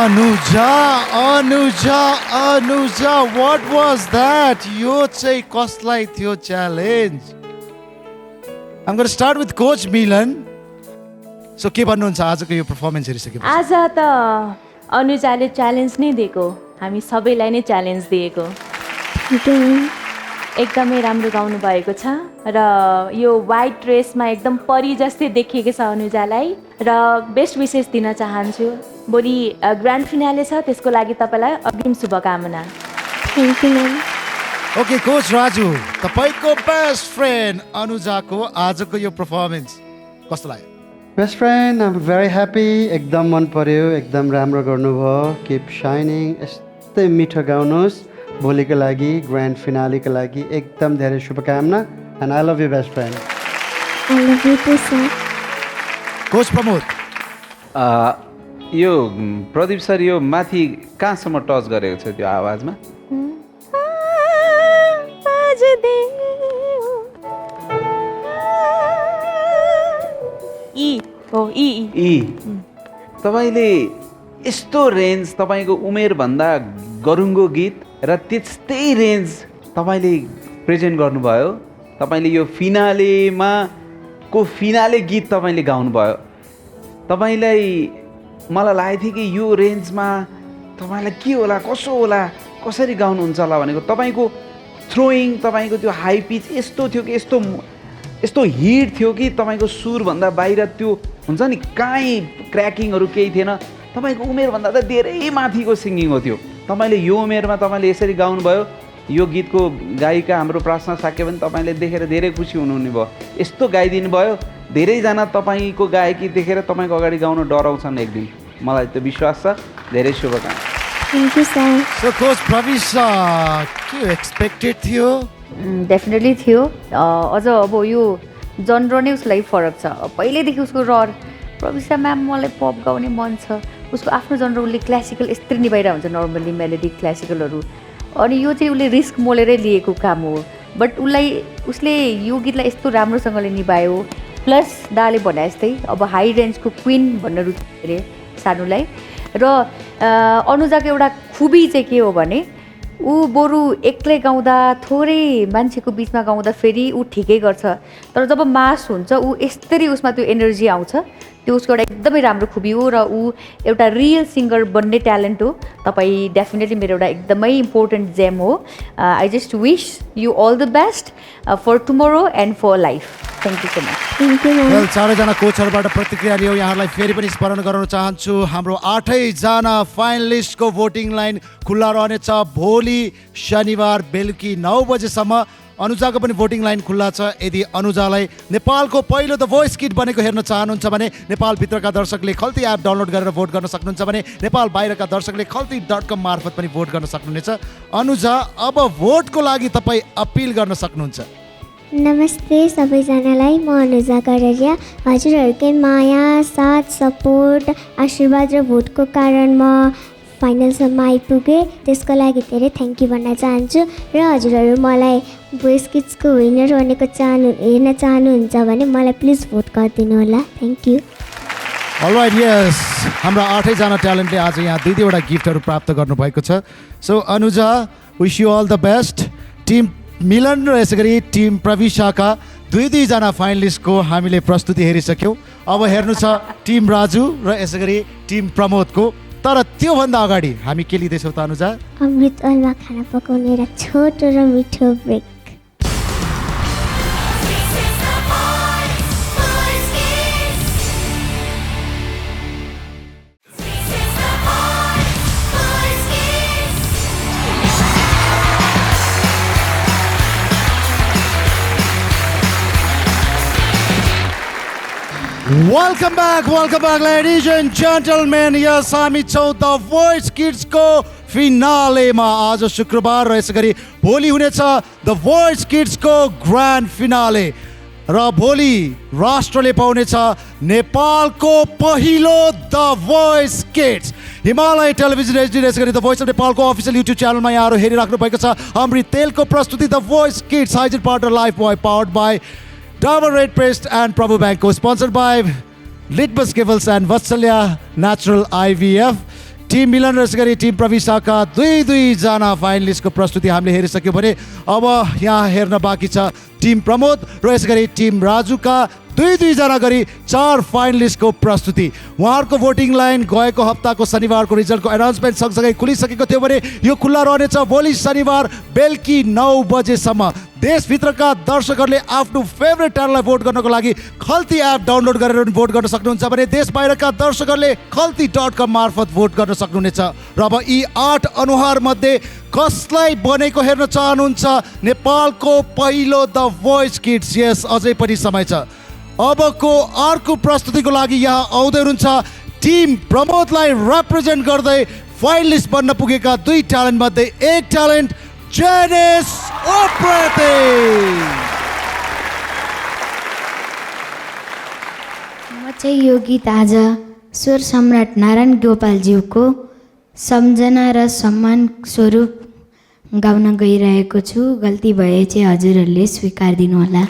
Anuja what was that? यो चाहिँ कसलाई थियो challenge? I'm going to start with coach Milan. So के भन्नुहुन्छ आजको यो पर्फर्मेन्स हेरिसकेपछि? आज त अनुजाले च्यालेन्ज नै दिएको, हामी सबैलाई नै च्यालेन्ज दिएको। एकदमै राम्रो गाउनु भएको छ र यो वाइट ड्रेसमा एकदम परी जस्तै देखिएको छ अनुजालाई र बेस्ट विशेष दिन चाहन्छु। भोलि ग्रान्ड फिनाले छ, त्यसको लागि तपाईँलाई अग्रिम शुभकामना। Thank you ma'am. Okay coach Raju, तपाईँको बेस्ट फ्रेन्ड अनुजाको आजको यो पर्फर्मेन्स कस्तो लाग्यो? Best friend I am very happy, एकदम मन पर्यो, एकदम राम्रो गर्नुभयो। किप साइनिङ, यस्तै मिठो गाउनुहोस्। भोलिको लागि ग्रान्ड फिनालेको लागि एकदम धेरै शुभकामना and I love you best friend. I love you too sir. Coach Pramod, यो प्रदीप सर यो माथि कहाँसम्म टच गरेको छ त्यो आवाजमा? तपाईँले यस्तो रेन्ज तपाईँको उमेरभन्दा गरुङ्गो गीत र त्यस्तै रेन्ज तपाईँले प्रेजेन्ट गर्नुभयो। तपाईँले यो फिनालेमा फिनाले गीत तपाईँले गाउनुभयो। तपाईँलाई मलाई लागेको थियो कि यो रेन्जमा तपाईँलाई के होला, कसो होला, कसरी गाउनुहुन्छ होला भनेको। तपाईँको थ्रोइङ, तपाईँको त्यो हाई पिच यस्तो थियो कि यस्तो हिट थियो कि तपाईँको सुरभन्दा बाहिर त्यो हुन्छ नि, काहीँ क्र्याकिङहरू केही थिएन। तपाईँको उमेरभन्दा त धेरै माथिको सिङ्गिङ हो त्यो। तपाईँले यो उमेरमा तपाईँले यसरी गाउनुभयो। यो गीतको गायिका हाम्रो प्रार्थना साक्य पनि तपाईँले देखेर धेरै खुसी हुनुहुने भयो। यस्तो गाइदिनु भयो, धेरैजना तपाईँको गायकी देखेर तपाईँको अगाडि गाउन डराउँछन् एक दिन, मलाई त्यो विश्वास छ। धेरै शुभकामना। Thank you sir. So coach प्रविश के एक्सपेक्टेड थियो? डेफिनेटली थियो। अझ अब यो जनर नै उसलाई फरक छ। पहिल्यैदेखि उसको रहर प्रविशा म्याम मलाई पप गाउने मन छ। उसको आफ्नो जनर उसले क्लासिकल यस्तै निभाइरहेको हुन्छ, नर्मल्ली मेलोडी क्लासिकलहरू। अनि यो चाहिँ उसले रिस्क मोलेरै लिएको काम हो, बट उसले यो गीतलाई यस्तो राम्रोसँगले निभायो। प्लस दाले भने जस्तै अब हाई रेन्जको क्विन भन्न रुचायो अरे सानुलाई। र अनुजाको एउटा खुबी चाहिँ के हो भने ऊ बरु एक्लै गाउँदा, थोरै मान्छेको बिचमा गाउँदा फेरि ऊ ठिकै गर्छ, तर जब मास हुन्छ ऊ यस्तरी उसमा त्यो एनर्जी आउँछ। त्यो उसको एउटा एकदमै राम्रो खुबी हो र ऊ एउटा रियल सिङ्गर बन्ने ट्यालेन्ट हो। तपाईँ डेफिनेटली मेरो एउटा एकदमै इम्पोर्टेन्ट जेम हो। I just wish you all the best for tomorrow and for life. Thank you so much. Thank you ma'am. Well, चारैजना कोचहरूबाट प्रतिक्रिया लियो। यहाँहरूलाई फेरि पनि स्मरण गराउन चाहन्छु, हाम्रो 8जना फाइनलिस्टको भोटिङ लाइन खुल्ला रहनेछ भोलि शनिबार बेलुकी 9 बजेसम्म। अनुजाको पनि भोटिङ लाइन खुल्ला छ। यदि अनुजालाई नेपालको पहिलो द भोइस किट बनेको हेर्न चाहनुहुन्छ भने नेपालभित्रका दर्शकले खल्ती एप डाउनलोड गरेर भोट गर्न सक्नुहुन्छ भने नेपाल बाहिरका दर्शकले खल्ती.com मार्फत पनि भोट गर्न सक्नुहुनेछ। अनुजा, अब भोटको लागि तपाईँ अपिल गर्न सक्नुहुन्छ। नमस्ते सबैजनालाई, म अनुजा गररिया। हजुरहरूकै माया, साथ, सपोर्ट, आशीर्वाद र भोटको कारण म फाइनलसम्म आइपुगेँ। त्यसको लागि धेरै थ्याङ्क यू भन्न चाहन्छु। र हजुरहरू मलाई भोइस किड्सको विनर बनेको हेर्न चाहनुहुन्छ भने मलाई प्लिज भोट गरिदिनु होला। Thank you. अलराइट, यस, हाम्रा 8जना ट्यालेन्टले आज यहाँ 2-2वटा गिफ्टहरू प्राप्त गर्नुभएको छ। So Anuja, wish you all the best. Team Milan र यसै गरी टिम प्रविशाका 2-2जना फाइनलिस्टको हामीले प्रस्तुति हेरिसक्यौँ। अब हेर्नु छ टिम राजु र यसै गरी टिम प्रमोदको। तर त्योभन्दा अगाडि हामी के लिँदैछौँ त अनुजा? अमृतवालमा खाना पकाउने र छोटो र मिठो break. Welcome back ladies and gentlemen. Yes, हामी छौँ द भोइस किड्सको फिनालेमा। आज शुक्रबार र यसै गरी भोलि हुनेछ द भोइस किड्सको ग्रान्ड फिनाले। र भोलि राष्ट्रले पाउनेछ नेपालको पहिलो the voice kids. Himalaya television HD यसै गरी द भोइस अफ नेपालको अफिसियल युट्युब च्यानलमा यहाँहरू हेरिराख्नु भएको छ। अमृत तेलको प्रस्तुति the voice kids, Huygens partner Lifebuoy, powered by Dabur Red Paste and Prabhu Bank, sponsored by Litmus Givels and Vatsalya Natural IVF. Team Milan र यसै गरी टिम प्रविशाका दुईजना फाइनलिस्टको प्रस्तुति हामीले हेरिसक्यौँ भने अब यहाँ हेर्न बाँकी छ टिम प्रमोद र यसै गरी टिम राजुका दुईजना गरी 4 फाइनलिस्टको प्रस्तुति। उहाँहरूको भोटिङ लाइन गएको हप्ताको शनिबारको रिजल्टको एनाउन्समेन्ट सँगसँगै खुलिसकेको थियो भने यो खुल्ला रहनेछ भोलि शनिबार बेलुकी 9 बजेसम्म। देशभित्रका दर्शकहरूले आफ्नो फेभरेट ट्यालेन्टलाई भोट गर्नको लागि खल्ती एप डाउनलोड गरेर भोट गर्न सक्नुहुन्छ भने देश बाहिरका दर्शकहरूले खल्ती.com मार्फत भोट गर्न सक्नुहुनेछ। र अब यी 8 अनुहार मध्ये कसलाई बनेको हेर्न चाहनुहुन्छ नेपालको पहिलो द भोइस किड्स? यस, अझै पनि समय छ। अबको अर्को प्रस्तुतिको लागि यहाँ आउँदै हुनुहुन्छ टिम प्रमोदलाई रिप्रेजेन्ट गर्दै फाइनलिस्ट बन्न पुगेका 2 ट्यालेन्ट मध्ये एक ट्यालेन्ट जेनिस उप्रेती। म चाहिँ यो गीत आज स्वर सम्राट नारायण गोपालज्यूको सम्झना र सम्मान स्वरूप गाउन गइरहेको छु। गल्ती भए चाहिँ हजुरहरूले स्वीकार दिनुहोला।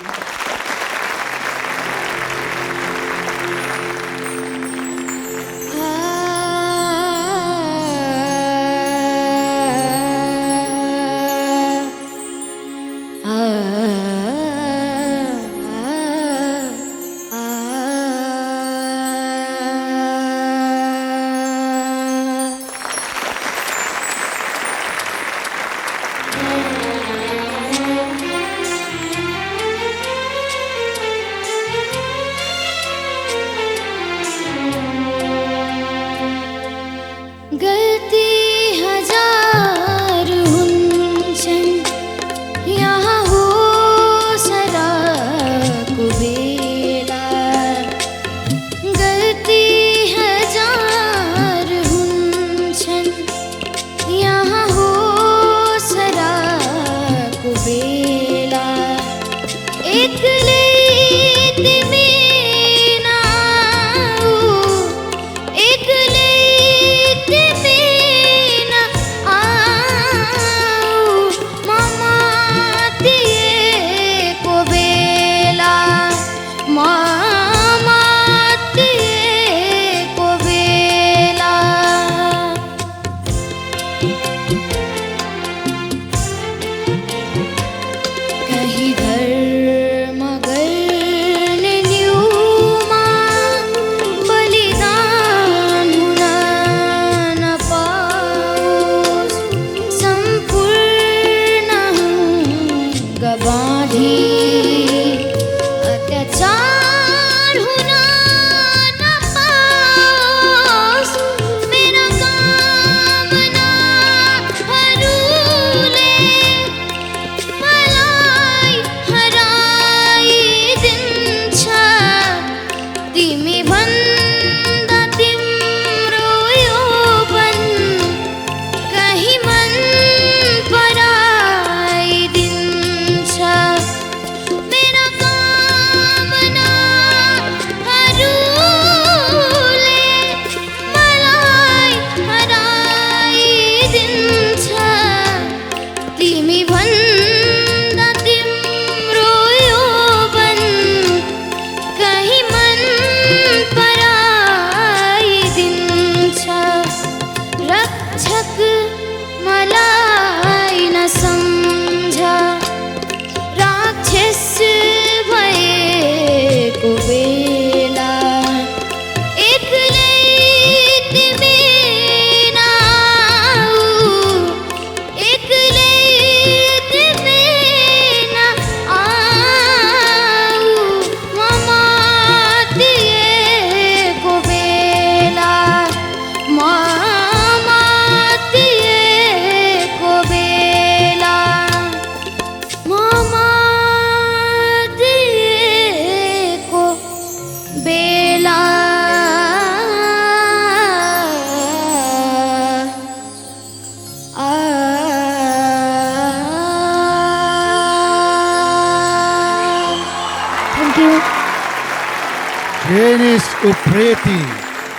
Janice Upreti.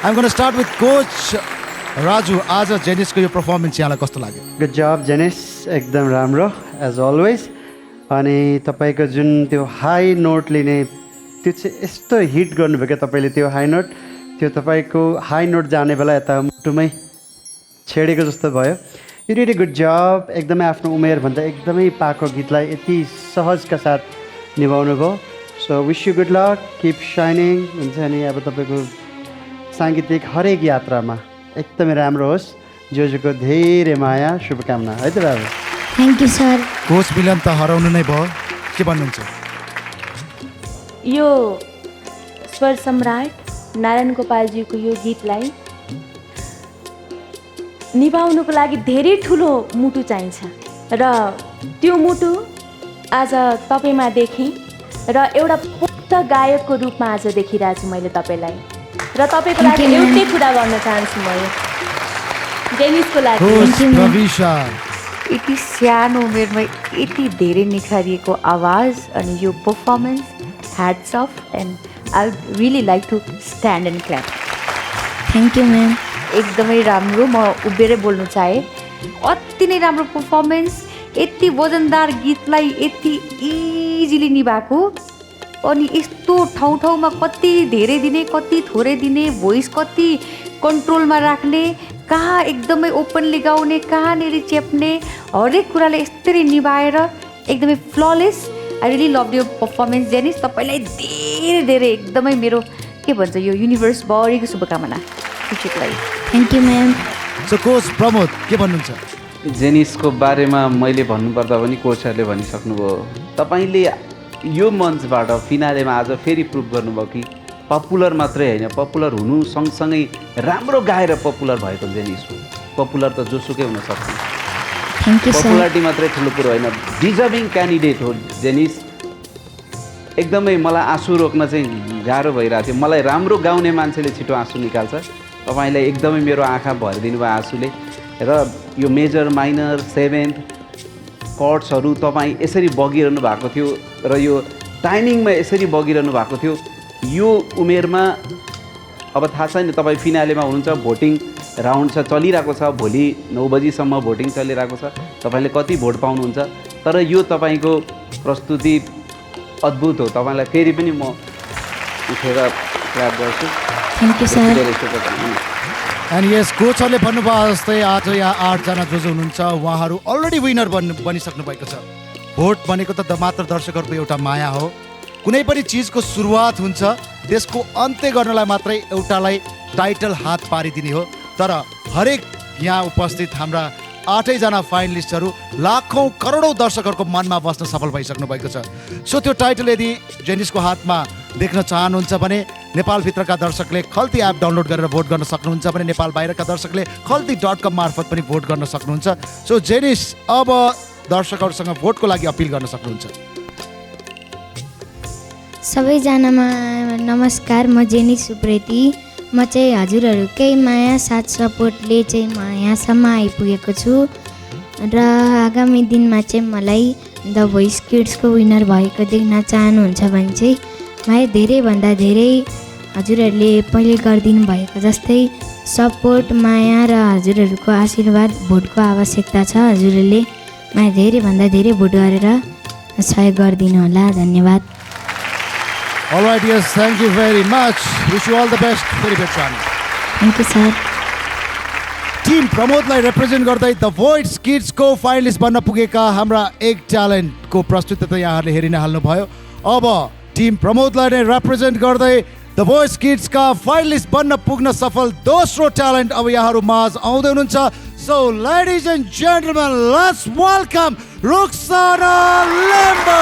I'm going to start with Coach Raju. आज जेनिसको यो पर्फर्मेन्स यहाँलाई कस्तो लाग्यो? गुड जब जेनिस, एकदम राम्रो एज अलवेज। अनि तपाईँको जुन त्यो हाई नोट लिने त्यो चाहिँ यस्तो हिट गर्नुभयो क्या तपाईँले। त्यो हाई नोट, त्यो तपाईँको हाई नोट जाने बेला यता मुटुमै छेडेको जस्तो भयो। यु डिड ए गुड जब। एकदमै आफ्नो उमेरभन्दा एकदमै पाको गीतलाई यति सहजका साथ निभाउनु भयो। So wish you good lock, keep shining. हुन्छ नि अब तपाईँको साङ्गीतिक हरेक यात्रामा एकदमै राम्रो होस्। जोजोको धेरै माया, शुभकामना है त बाबु। Thank you sir. कोच मिलन त हराउनु नै भयो, के भन्नुहुन्छ? यो स्वर सम्राट नारायण गोपालजीको यो गीतलाई निभाउनुको लागि धेरै ठुलो मुटु चाहिन्छ र त्यो मुटु आज तपाईँमा देखेँ र एउटा पुख्त गायकको रूपमा आज देखिरहेको छु मैले तपाईँलाई र तपाईँको लागि एउटै कुरा गर्न चाहन्छु म जेनिसको लागि। यति सानो उमेरमा यति धेरै निखारिएको आवाज अनि यो performance, hats off and I really like to stand and clap. Thank you ma'am. एकदमै राम्रो। म उभिएरै बोल्नु चाहेँ। अति नै राम्रो पर्फर्मेन्स। यति वजनदार गीतलाई यति इजिली निभाएको अनि यस्तो ठाउँ ठाउँमा कति धेरै दिने कति थोरै दिने, भोइस कति कन्ट्रोलमा राख्ने, कहाँ एकदमै ओपनली गाउने, कहाँनिर चेप्ने, हरेक कुरालाई यस्तरी निभाएर एकदमै फ्ललेस। आई रियली लभ यो पर्फर्मेन्स जेनिस। तपाईँलाई धेरै धेरै एकदमै मेरो के भन्छ यो युनिभर्सभरिको शुभकामना फ्युचरको लागि। Thank you ma'am. So coach Pramod के भन्नुहुन्छ? जेनिसको बारेमा मैले भन्नुपर्दा पनि कोचहरूले भनिसक्नुभयो। तपाईँले यो मञ्चबाट फिनालेमा आज फेरि प्रुभ गर्नुभयो कि पपुलर मात्रै होइन, पपुलर हुनु सँगसँगै राम्रो गाएर पपुलर भएको जेनिस हो। पपुलर त जोसुकै हुनसक्छ, थ्याङ्क यू सर। पपुलारिटी मात्रै ठुलो कुरो होइन, डिजर्भिङ क्यान्डिडेट हो जेनिस। एकदमै मलाई आँसु रोक्न चाहिँ गाह्रो भइरहेको थियो। मलाई राम्रो गाउने मान्छेले छिटो आँसु निकाल्छ। तपाईँलाई एकदमै मेरो आँखा भरिदिनु भयो आँसुले। र यो मेजर, माइनर, सेभेन्थ कर्ड्सहरू तपाईँ यसरी बगिरहनु भएको थियो र यो टाइमिङमा यसरी बगिरहनु भएको थियो। यो उमेरमा अब थाहा छैन, तपाईँ फिनालेमा हुनुहुन्छ, भोटिङ राउन्ड छ, चलिरहेको छ, भोलि 9 बजीसम्म भोटिङ चलिरहेको छ। तपाईँले कति भोट पाउनुहुन्छ, तर यो तपाईँको प्रस्तुति अद्भुत हो। तपाईँलाई फेरि पनि म उठेर क्ल्याप गर्छु। Thank you sir. एन्ड यस कोचहरूले भन्नुभयो जस्तै आज यहाँ 8 जना जो हुनुहुन्छ उहाँहरू अलरेडी विनर बनिसक्नु भएको छ। भोट भनेको त मात्र दर्शकहरूको एउटा माया हो। कुनै पनि चिजको सुरुवात हुन्छ, त्यसको अन्त्य गर्नलाई मात्रै एउटालाई टाइटल हात पारिदिने हो। तर हरेक यहाँ उपस्थित हाम्रा 8 जना फाइनलिस्टहरू लाखौँ करोडौँ दर्शकहरूको मनमा बस्न सफल भइसक्नु भएको छ। सो त्यो टाइटल यदि जेनिसको हातमा देख्न चाहनुहुन्छ भने नेपालभित्रका दर्शकले खल्ती एप डाउनलोड गरेर भोट गर्न सक्नुहुन्छ भने नेपाल बाहिरका दर्शकले खल्ती.com मार्फत पनि भोट गर्न सक्नुहुन्छ। सो जेनिस अब दर्शकहरूसँग भोटको लागि अपिल गर्न सक्नुहुन्छ। सबैजनामा नमस्कार। म जेनिस उप्रेती। म चाहिँ हजुरहरूकै माया साथ सपोर्टले चाहिँ म यहाँसम्म आइपुगेको छु र आगामी दिनमा चाहिँ मलाई द भोइस किड्सको विनर भएको देख्न चाहनुहुन्छ भने चाहिँ मलाई धेरैभन्दा धेरै हजुरहरूले पहिले गरिदिनु भएको जस्तै सपोर्ट, माया र हजुरहरूको आशीर्वाद, भोटको आवश्यकता छ। हजुरहरूले मलाई धेरैभन्दा धेरै भोट गरेर सहयोग गरिदिनु होला। धन्यवाद। Alright, yes, thank you very much. Wish you all the best. Very good fun. Thank you sir. Team प्रमोदलाई रिप्रेजेन्ट गर्दै द भोइस किड्सको फाइनलिस्ट बन्न पुगेका हाम्रा एक ट्यालेन्टको प्रस्तुति त यहाँहरूले हेरि नै हाल्नुभयो। अब टिम प्रमोदलाई नै रिप्रेजेन्ट गर्दै द भोइस किड्सका फाइनलिस्ट बन्न पुग्न सफल दोस्रो ट्यालेन्ट अब यहाँहरू माझ आउँदै हुनुहुन्छ। So ladies and gentlemen, let's welcome Ruksana Limbu.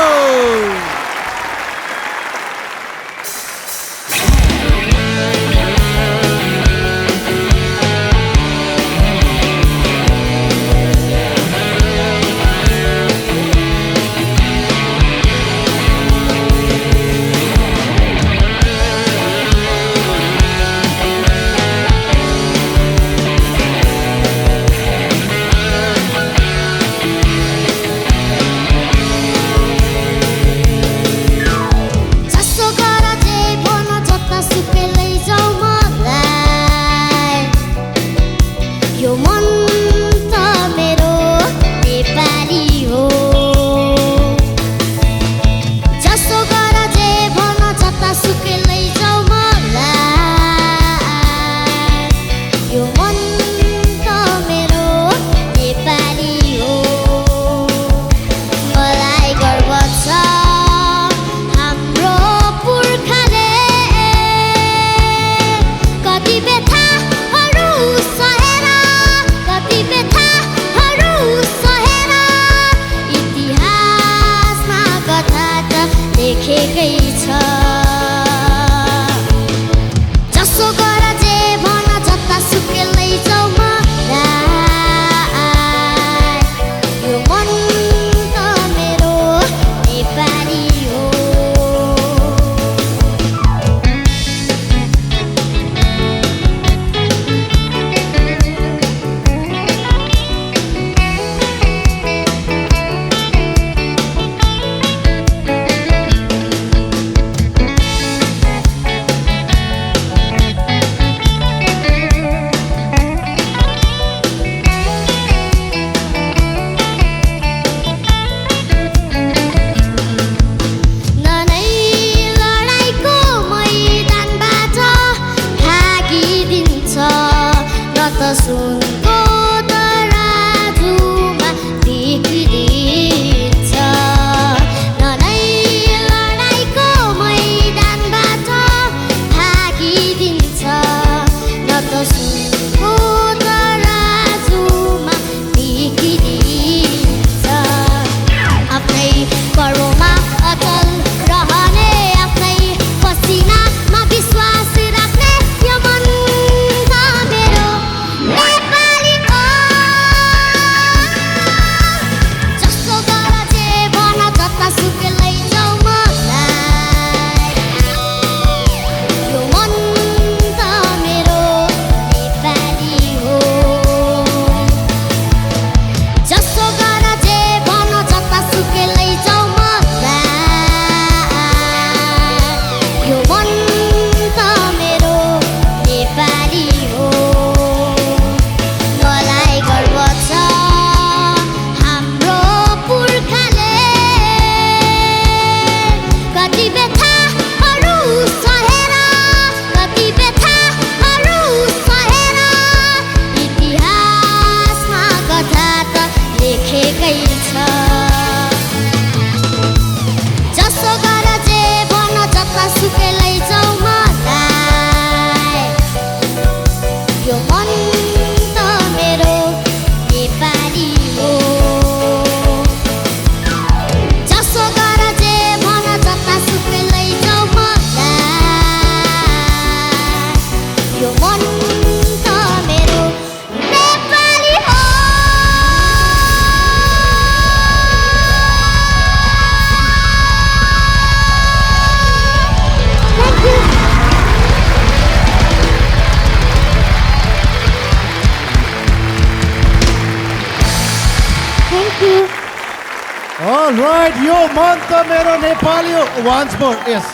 Alright, यो मन त मेरो नेपाली हो once more. Yes.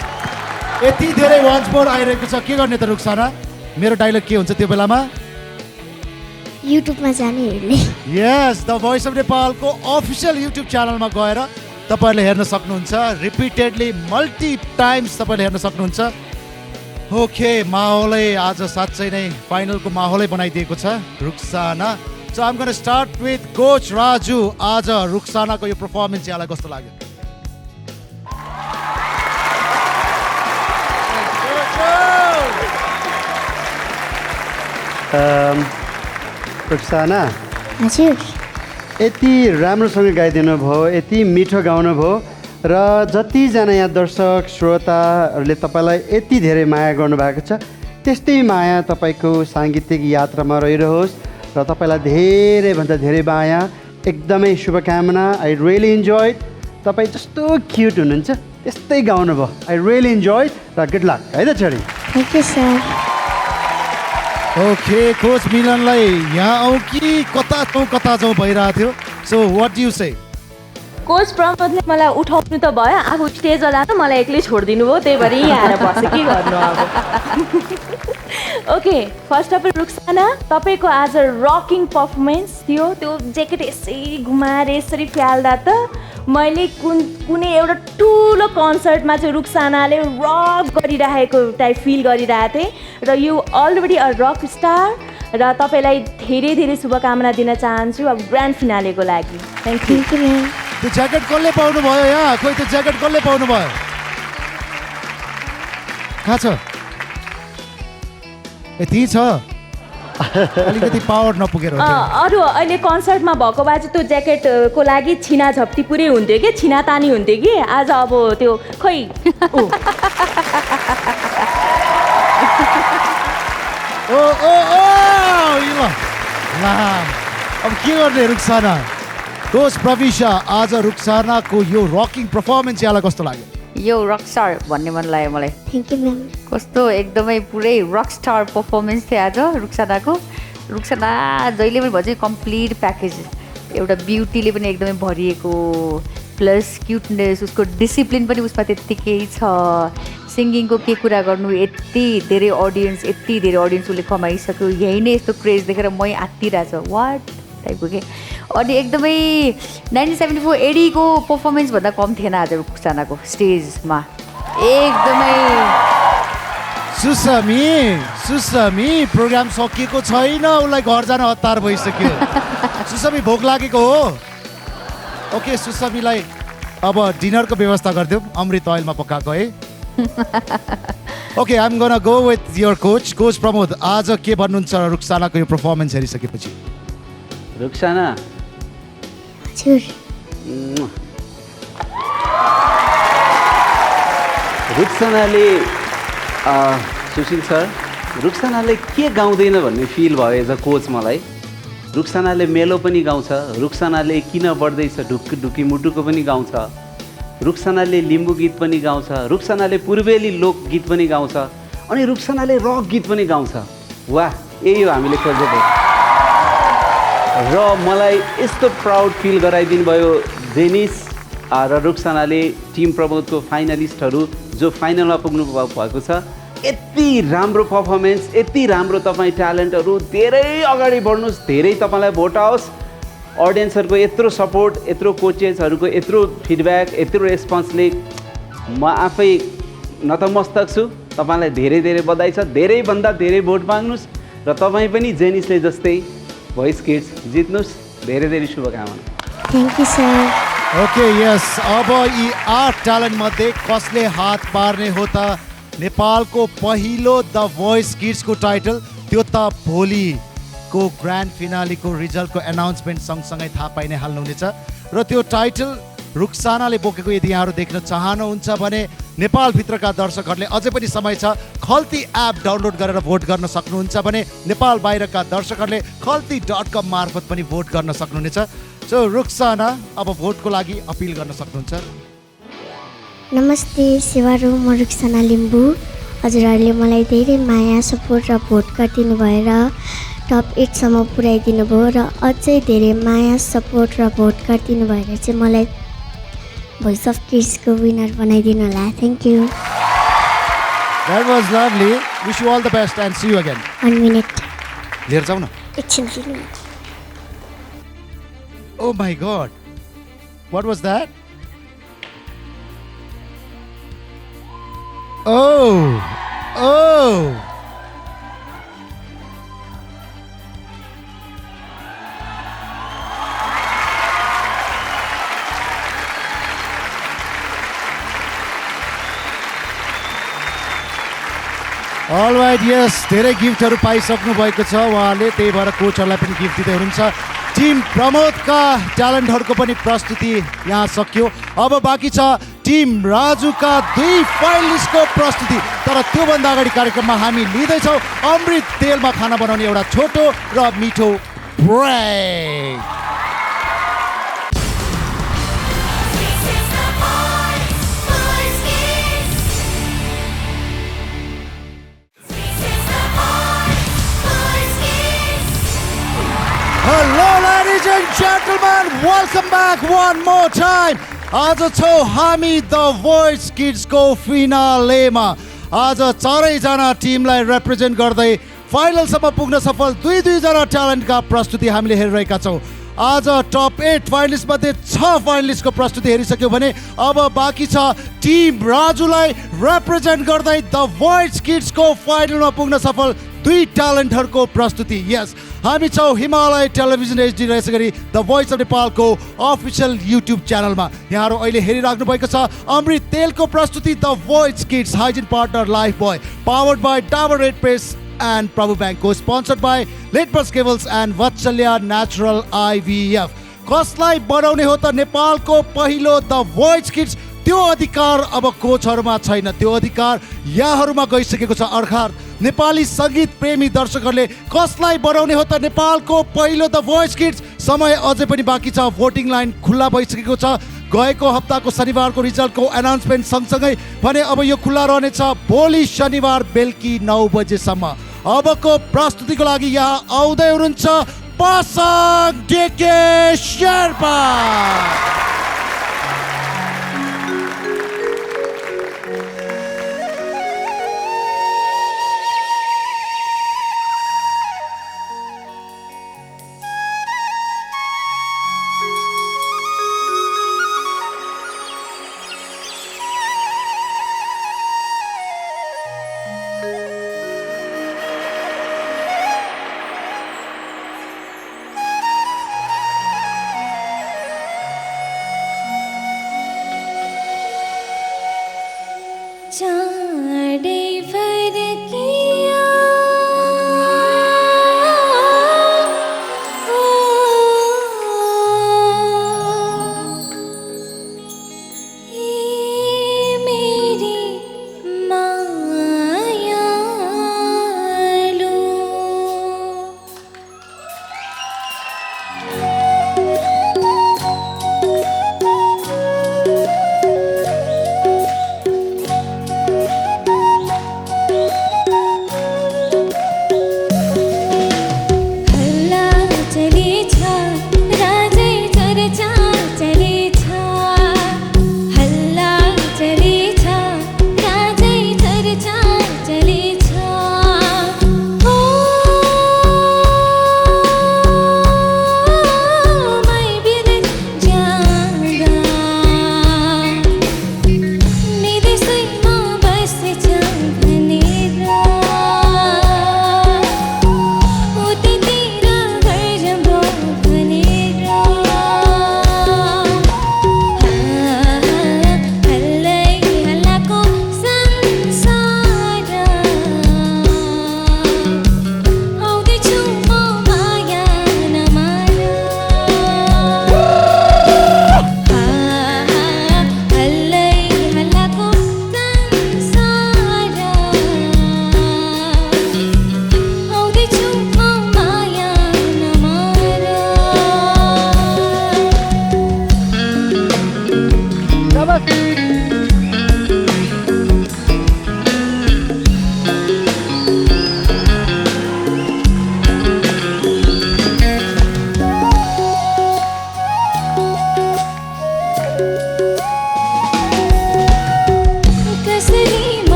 यति धेरै once more आइरहेको छ के गर्ने त रुक्साना मेरो डायलग के हुन्छ त्यो बेलामा युट्युबमा जाने हेर्ने यस द भोइस अफ नेपालको अफिसियल युट्युब च्यानलमा गएर तपाईँहरूले हेर्न सक्नुहुन्छ रिपिटेडली मल्टी टाइम्स तपाईँले हेर्न सक्नुहुन्छ ओके माहौलै आज साँच्चै नै फाइनलको माहौलै बनाइदिएको छ Ruksana so I'm gonna start with coach Raju आज रुक्सानाको यो पर्फर्मेन्स यहाँलाई कस्तो लाग्यो रुक्साना हजुर यति राम्रोसँग गाइदिनु भयो यति मिठो गाउनु भयो र जतिजना यहाँ दर्शक श्रोताहरूले तपाईँलाई यति धेरै माया गर्नुभएको छ त्यस्तै माया तपाईँको साङ्गीतिक यात्रामा रहिरहोस् र तपाईँलाई धेरैभन्दा धेरै माया एकदमै शुभकामना आई रियली इन्जोय तपाईँ जस्तो क्युट हुनुहुन्छ त्यस्तै गाउनुभयो आई रियली इन्जोय र गुड लक है त छोरी thank you sir okay coach मिलनलाई यहाँ आऊ कि कता जाउँ भइरहेको थियो so what you say coach प्रमोदले मलाई उठाउनु त भयो आफू स्टेजमा जाँदा मलाई एक्लै छोडिदिनु भयो त्यही भएर यहाँ आएर बसेँ के गर्नु अब okay first of all Ruksana तपाईँको आज रकिङ पर्फर्मेन्स थियो त्यो ज्याकेट यसरी घुमाएर यसरी फ्याल्दा त मैले कुनै एउटा ठुलो कन्सर्टमा चाहिँ रुक्सानाले रक गरिरहेको टाइप फिल गरिरहेको थिएँ र you already a rock star र तपाईँलाई धेरै धेरै शुभकामना दिन चाहन्छु अब ग्रान्ड फिनालेको लागि थ्याङ्क यू त्यो ज्याकेट कसले पाउनु भयो यहाँ खोइ त्यो ज्याकेट कसले पाउनु भयो कहाँ छ यति छ अलिकति पावर नपुगेर अरू अहिले कन्सर्टमा भएको भए चाहिँ त्यो ज्याकेटको लागि छिना झप्टी पुरै हुन्थ्यो कि छिना तानी हुन्थ्यो कि आज अब त्यो खै अब के गर्ने रुक्साना कोच प्रविशा आज रुक्सानाको यो रकिङ पर्फर्मेन्स यहाँलाई कस्तो लाग्यो यो रक स्टार भन्ने मन लाग्यो मलाई थ्याङ्क यू म्याम कस्तो एकदमै पुरै रक स्टार पर्फर्मेन्स थियो आज रुक्सानाको रुक्साना जहिले पनि भन्छ कम्प्लिट प्याकेज एउटा ब्युटीले पनि एकदमै भरिएको प्लस क्युटनेस उसको डिसिप्लिन पनि उसमा त्यत्तिकै छ सिङ्गिङको के कुरा गर्नु यति धेरै अडियन्स उसले कमाइसक्यो यही नै यस्तो क्रेज देखेर मै आत्तिरहेछ वाट टाइपको के अनि एकदमै 1974 एडीको पर्फर्मेन्सभन्दा कम थिएन आज रुक्सानाको स्टेजमा एकदमै सुसमी प्रोग्राम सकिएको छैन उसलाई घर जान हतार भइसक्यो सुसमी भोक लागेको हो ओके सुसमीलाई अब डिनरको व्यवस्था गरिदिउँ अमृत ओइलमा पकाएको है okay I'm gonna go with your coach Pramod आज के भन्नुहुन्छ रुक्सानाको यो पर्फर्मेन्स हेरिसकेपछि रुक्साना हजुर रुक्सानाले सुशील सर रुक्सानाले के गाउँदैन भन्ने फिल भयो एज अ कोच मलाई रुक्सानाले मेलो पनि गाउँछ रुक्सानाले किन बढ्दैछ ढुक्की ढुक्की मुटुको पनि गाउँछ रुक्सानाले लिम्बू गीत पनि गाउँछ रुक्सानाले पूर्वेली लोकगीत पनि गाउँछ अनि रुक्सानाले रक गीत पनि गाउँछ वाह यही हो हामीले खोजेको र मलाई यस्तो प्राउड फिल गराइदिनु भयो जेनिस र रुक्सानाले टिम प्रमोदको फाइनलिस्टहरू जो फाइनलमा पुग्नु भएको छ यति राम्रो पर्फर्मेन्स यति राम्रो तपाईँ ट्यालेन्टहरू धेरै अगाडि बढ्नुहोस् धेरै तपाईँलाई भोट आओस् अडियन्सहरूको यत्रो सपोर्ट यत्रो कोचेसहरूको यत्रो फिडब्याक यत्रो रेस्पोन्सले म आफै नतमस्तक छु तपाईँलाई धेरै धेरै बधाई छ धेरैभन्दा धेरै भोट माग्नुहोस् र तपाईँ पनि जेनिसले जस्तै भोइस किड्स जित्नुहोस् धेरै धेरै शुभकामना थ्याङ्क यू सर ओके यस अब यी 8 ट्यालेन्ट मध्ये कसले हात पार्ने हो त नेपालको पहिलो द भोइस किड्सको टाइटल त्यो त भोलिको ग्रान्ड फिनालेको रिजल्टको एनाउन्समेन्ट सँगसँगै थाहा पाइ नै हाल्नुहुनेछ र त्यो टाइटल रुक्सानाले बोकेको यदि यहाँहरू देख्न चाहनुहुन्छ भने नेपालभित्रका दर्शकहरूले अझै पनि समय छ खल्ती एप डाउनलोड गरेर भोट गर्न सक्नुहुन्छ भने नेपाल बाहिरका दर्शकहरूले खल्ती.com मार्फत पनि भोट गर्न सक्नुहुनेछ सो रुक्साना अब भोटको लागि अपिल गर्न सक्नुहुन्छ नमस्ते सेवारो म रुक्साना लिम्बू हजुरहरूले मलाई धेरै माया सपोर्ट र भोट गरिदिनु भएर टप 8सम्म पुर्याइदिनु भयो र अझै धेरै माया सपोर्ट र भोट गरिदिनु भएर चाहिँ मलाई भोइस अफ किड्सको विनर बनाइदिनु होला thank you That was lovely. Wish you all the best and see you again. 1 minute लिएर जाऊ न. एकछिन दिनु Oh my God. What was that? Oh. Oh. All right, yes, धेरै गिफ्टहरू पाइसक्नु भएको छ उहाँले, त्यही भएर कोचहरूलाई पनि गिफ्ट दिँदै हुनुहुन्छ. टिम प्रमोदका ट्यालेन्टहरूको पनि प्रस्तुति यहाँ सक्यो. अब बाँकी छ टिम राजुका 2 फाइनलिस्टको प्रस्तुति. तर त्योभन्दा अगाडि कार्यक्रममा हामी लिँदैछौँ अमृत तेलमा खाना बनाउने एउटा छोटो र मिठो brake. Hello ladies and gentlemen, welcome back one more time. आज छौँ हामी द भोइस किड्सको फिनालेमा. आज चारैजना टिमलाई रिप्रेजेन्ट गर्दै फाइनलसम्म पुग्न सफल 2 जना ट्यालेन्टका प्रस्तुति हामीले हेरिरहेका छौँ. आज टप 8 फाइनलिस्ट मध्ये 6 फाइनलिस्टको प्रस्तुति हेरिसक्यो भने अब बाँकी छ टिम राजुलाई रिप्रेजेन्ट गर्दै द भोइस किड्सको फाइनलमा पुग्न सफल 2 ट्यालेन्टहरूको प्रस्तुति. यस, हामी छौँ हिमालय टेलिभिजन HD र यसै गरी द भोइस अफ नेपालको अफिसियल युट्युब च्यानलमा. यहाँहरू अहिले हेरिराख्नु भएको छ अमृत तेलको प्रस्तुति the voice kids hygiene partner Lifebuoy powered by Dabur red paste and Prabhu ब्याङ्कको sponsored by Letbus cables and Vatsalya natural IVF. कसलाई बनाउने हो त नेपालको पहिलो द भोइस किड्स? त्यो अधिकार अब कोचहरूमा छैन, त्यो अधिकार यहाँहरूमा गइसकेको छ. अर्थात् नेपाली सङ्गीत प्रेमी दर्शकहरूले कसलाई बनाउने हो त नेपालको पहिलो द भोइस किड्स? समय अझै पनि बाँकी छ. भोटिङ लाइन खुल्ला भइसकेको छ. गएको हप्ताको शनिबारको रिजल्टको एनाउन्समेन्ट सँगसँगै भने अब यो खुल्ला रहनेछ भोलि शनिबार बेलुकी 9 बजेसम्म. अबको प्रस्तुतिको लागि यहाँ आउँदै हुनुहुन्छ पासाङ डेके शेर्पा.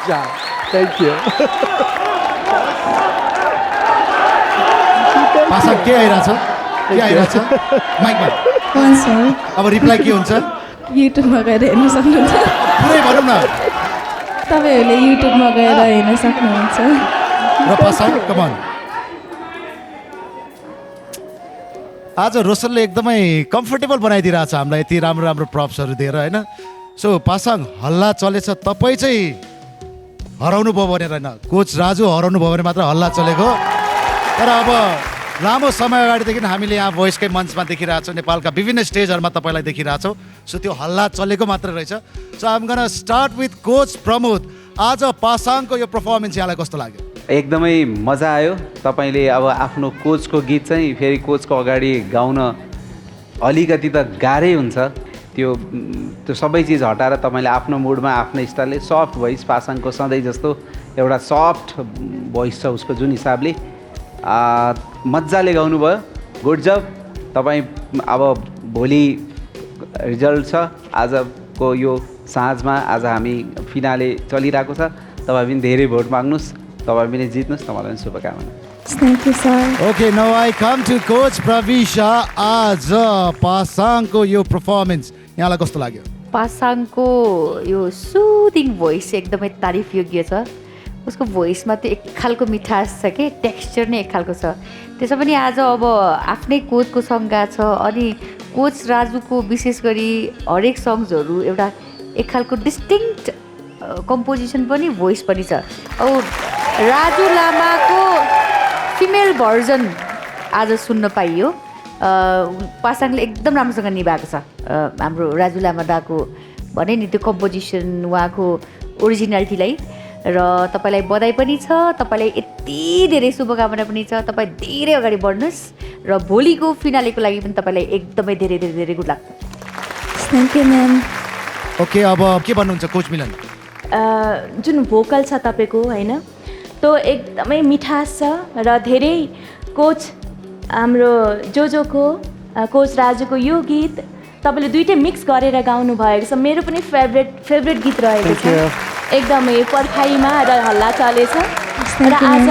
थ्याङ्क यू पासाङ के आइरहेछ माइकमा अब रिप्लाई के हुन्छ युट्युबमा गएर हेर्न सक्नुहुन्छ पुरै भनौँ न तपाईँहरूले युट्युबमा गएर हेर्न सक्नुहुन्छ र पासाङ कमान आज रोशनले एकदमै कम्फर्टेबल बनाइदिइरहेछ हामीलाई यति राम्रो राम्रो प्रप्सहरू दिएर होइन सो पासाङ हल्ला चलेछ तपाईँ चाहिँ हराउनु भयो भनेर होइन कोच राजु हराउनु भयो भने मात्र हल्ला चलेको तर अब लामो समय अगाडिदेखि हामीले यहाँ भोइसकै मञ्चमा देखिरहेछौँ नेपालका विभिन्न स्टेजहरूमा तपाईँलाई देखिरहेछौँ सो त्यो हल्ला चलेको मात्र रहेछ so I'm gonna start with coach Pramod आज पासाङको यो पर्फर्मेन्स यहाँलाई कस्तो लाग्यो एकदमै मजा आयो तपाईँले अब आफ्नो कोचको गीत चाहिँ फेरि कोचको अगाडि गाउन अलिकति त गाह्रै हुन्छ त्यो सबै चिज हटाएर तपाईँले आफ्नो मुडमा आफ्नो स्टाइलले सफ्ट भोइस पासाङको सधैँ जस्तो एउटा सफ्ट भोइस छ उसको जुन हिसाबले मजाले गाउनुभयो गुड जब तपाईँ अब भोलि रिजल्ट छ आजको यो साँझमा आज हामी फिनाले चलिरहेको छ तपाईँ पनि धेरै भोट माग्नुहोस् तपाईँ पनि जित्नुहोस् तपाईँलाई पनि शुभकामना thank you sir okay now I come to coach Prabisha आज पासाङको यो पर्फर्मेन्स यहाँलाई कस्तो लाग्यो पासाङको यो सुदिङ भोइस एकदमै तारिफ योग्य छ उसको भोइसमा त्यो एक खालको मिठास छ कि टेक्स्चर नै एक खालको छ त्यसो पनि आज अब आफ्नै कोचको सङ्ग छ अनि कोच राजुको विशेष गरी हरेक सङ्ग्सहरू एउटा एक खालको डिस्टिङ्क्ट कम्पोजिसन पनि भोइस पनि छ अब राजु लामाको फिमेल भर्जन आज सुन्न पाइयो पासाङले एकदम राम्रोसँग निभाएको छ हाम्रो राजु लामा दाको भने नि त्यो कम्पोजिसन उहाँको ओरिजिनालिटीलाई र तपाईँलाई बधाई पनि छ तपाईँलाई यति धेरै शुभकामना पनि छ तपाईँ धेरै अगाडि बढ्नुहोस् र भोलिको फिनालेको लागि पनि तपाईँलाई एकदमै धेरै धेरै धेरै good luck thank you ma'am okay अब के भन्नुहुन्छ कोच मिलन जुन भोकल छ तपाईँको होइन त्यो एकदमै मिठास छ र धेरै कोच हाम्रो जोजोको कोच राजुको यो गीत तपाईँले दुइटै मिक्स गरेर गाउनु भएको छ मेरो पनि फेभरेट गीत रहेको छ एकदमै पर्खाइमा र हल्ला चलेछ र आज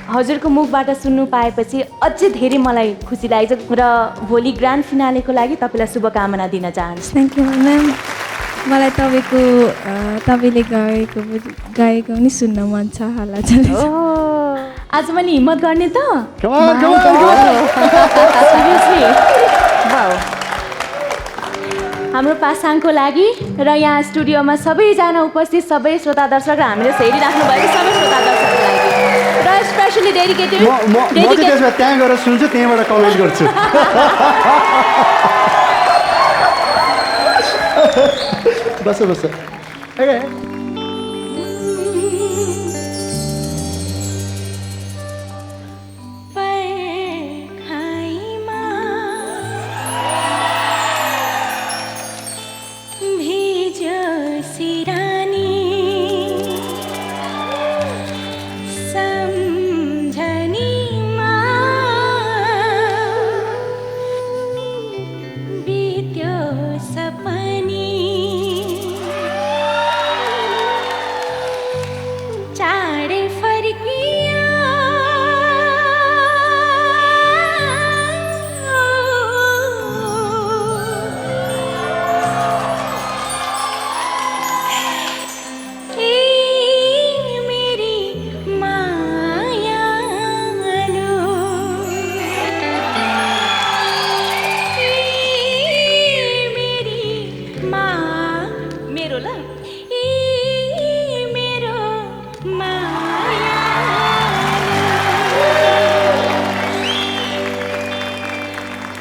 हजुरको मुखबाट सुन्नु पाएपछि अझै धेरै मलाई खुसी लागेको छ र भोलि ग्रान्ड फिनालेको लागि तपाईँलाई शुभकामना दिन चाहन्छु थ्याङ्क यू म्याम मलाई तपाईँले गाएको पनि सुन्न मन छ हल्ला चलेछ आज पनि हिम्मत गर्ने त हाम्रो पासाङको लागि र यहाँ स्टुडियोमा सबैजना उपस्थित सबै श्रोता दर्शक र हामीले हेरिराख्नु भएको सबै श्रोता दर्शकको लागि र स्पेसली डेडिकेटेड त्यहाँ गएर सुन्छु त्यहीँबाट कमेन्ट गर्छु बस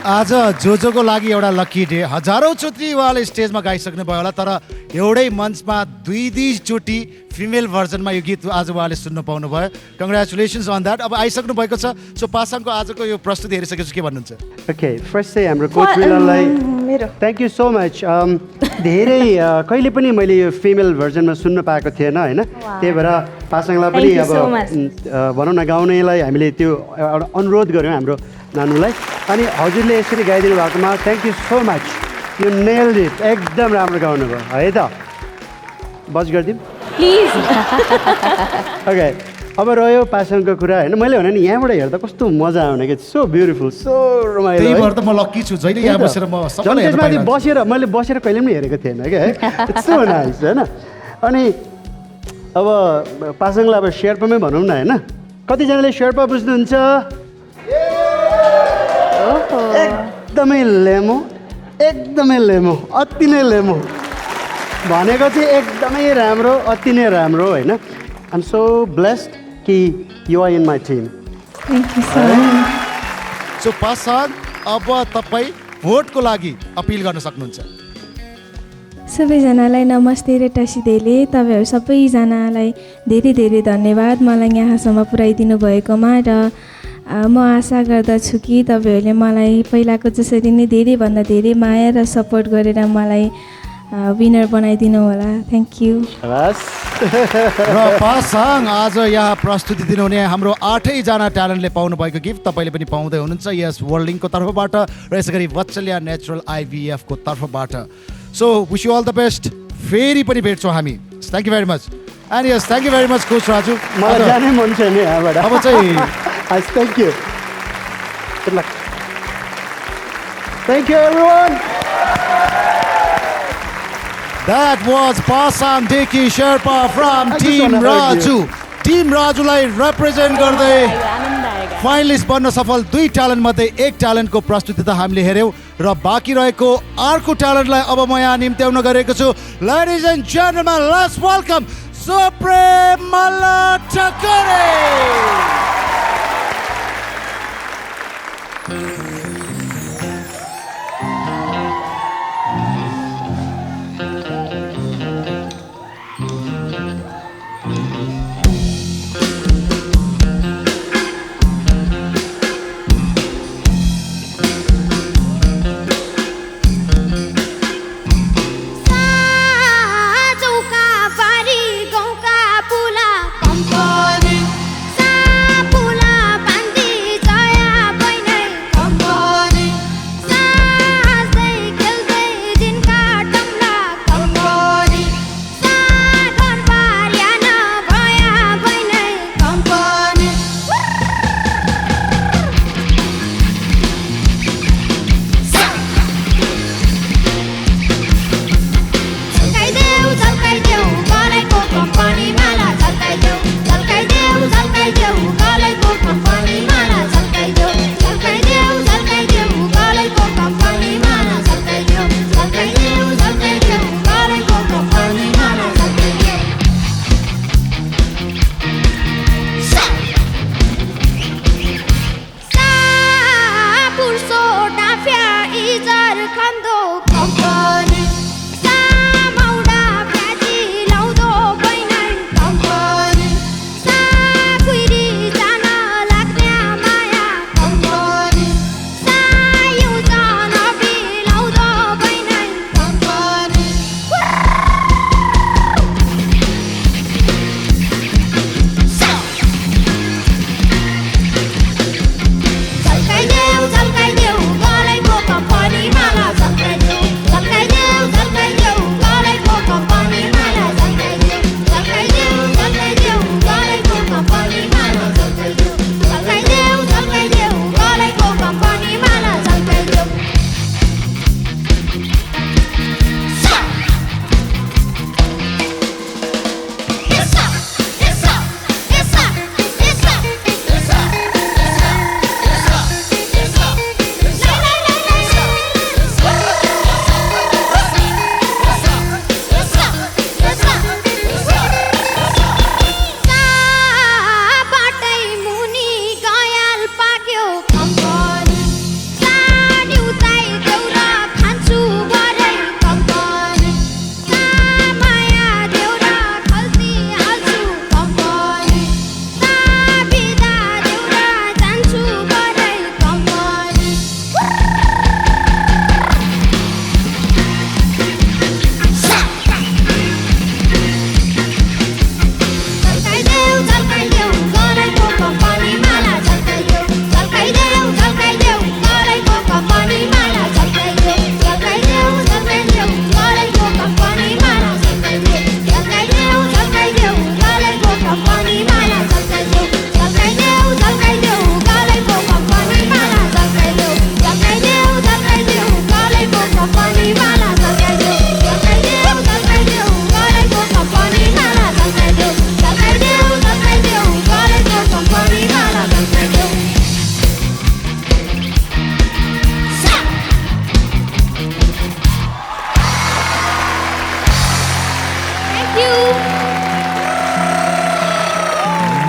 आज जोजोको लागि एउटा लकी डे हजारौँ चोटि उहाँले स्टेजमा गाइसक्नु भयो होला तर एउटै मञ्चमा दुई चोटि फिमेल भर्जनमा यो गीत आज उहाँले सुन्न पाउनुभयो कङ्ग्रेचुलेसन्स अन द्याट अब आइसक्नु भएको छ सो पासाङको आजको यो प्रस्तुति हेरिसकेपछि के भन्नुहुन्छ ओके फर्स्ट चाहिँ हाम्रो कोच मिलनलाई थ्याङ्क यू सो मच धेरै कहिले पनि मैले यो फिमेल भर्जनमा सुन्न पाएको थिएन होइन त्यही भएर पासाङलाई पनि अब भनौँ न गाउनेलाई हामीले त्यो एउटा अनुरोध गऱ्यौँ हाम्रो नानुलाई अनि हजुरले यसरी गाइदिनु भएकोमा थ्याङ्क यू सो मच यो नेल्ड इट एकदम राम्रो गाउनुभयो है त बज गरिदिउँ प्लिज। ओके अब रह्यो पासाङको कुरा होइन मैले भने नि यहाँबाट हेर्दा कस्तो मजा आउने कि सो ब्युटिफुल सो रमाइलो त्यही है। भएर त म लक्की छु जहिले यहाँ बसेर म झन् सबैलाई हेर्न त्यसमाथि पाइरहेको छु। बसेर मैले बसेर कहिले पनि हेरेको थिएन क्या है यस्तो नाइस होइन। अनि अब पासाङलाई अब शेर्पामै भनौँ न होइन कतिजनाले शेर्पा बुझ्नुहुन्छ एकदमै लेमो अति नै लेमो भनेको चाहिँ एकदमै राम्रो अति नै राम्रो होइन। आइ एम सो ब्लेस्ड कि you are in my team. Thank you sir. So Pasang अब तपाईँ भोटको लागि अपिल गर्न सक्नुहुन्छ। सबैजनालाई नमस्ते र टसिदेले तपाईँहरू सबैजनालाई धेरै धेरै धन्यवाद मलाई यहाँसम्म पुर्याइदिनु भएकोमा र म आशा गर्दछु कि तपाईँहरूले मलाई पहिलाको जसरी नै धेरैभन्दा धेरै माया र सपोर्ट गरेर मलाई विनर बनाइदिनु होला। Thank you. र पासाङ आज यहाँ प्रस्तुति दिनुहुने हाम्रो 8जना ट्यालेन्टले पाउनु भएको गिफ्ट तपाईँले पनि पाउँदै हुनुहुन्छ यस वर्ल्डिङको तर्फबाट र यसै गरी वत्सल्या नेचुरल IVF को तर्फबाट। So wish you all the best. फेरि पनि भेट्छौँ हामी। Thank you very much and yes thank you very much coach Raju. मलाई जानै मन छ नि यहाँबाट। अब चाहिँ thank you good luck. Thank you everyone. That was Pasang Deki Sherpa from Team Raju. Team Rajuलाई represent गर्दै फाइनलिस्ट बन्न सफल 2 ट्यालेन्ट मध्ये 1 ट्यालेन्टको प्रस्तुति त हामीले हेर्यौं र बाँकी रहेको अर्को ट्यालेन्टलाई अब म यहाँ निम्त्याउन गएको छु। Ladies and gentlemen, let's welcome Supreme Malatakare. चौका बारी गाउँका पुला company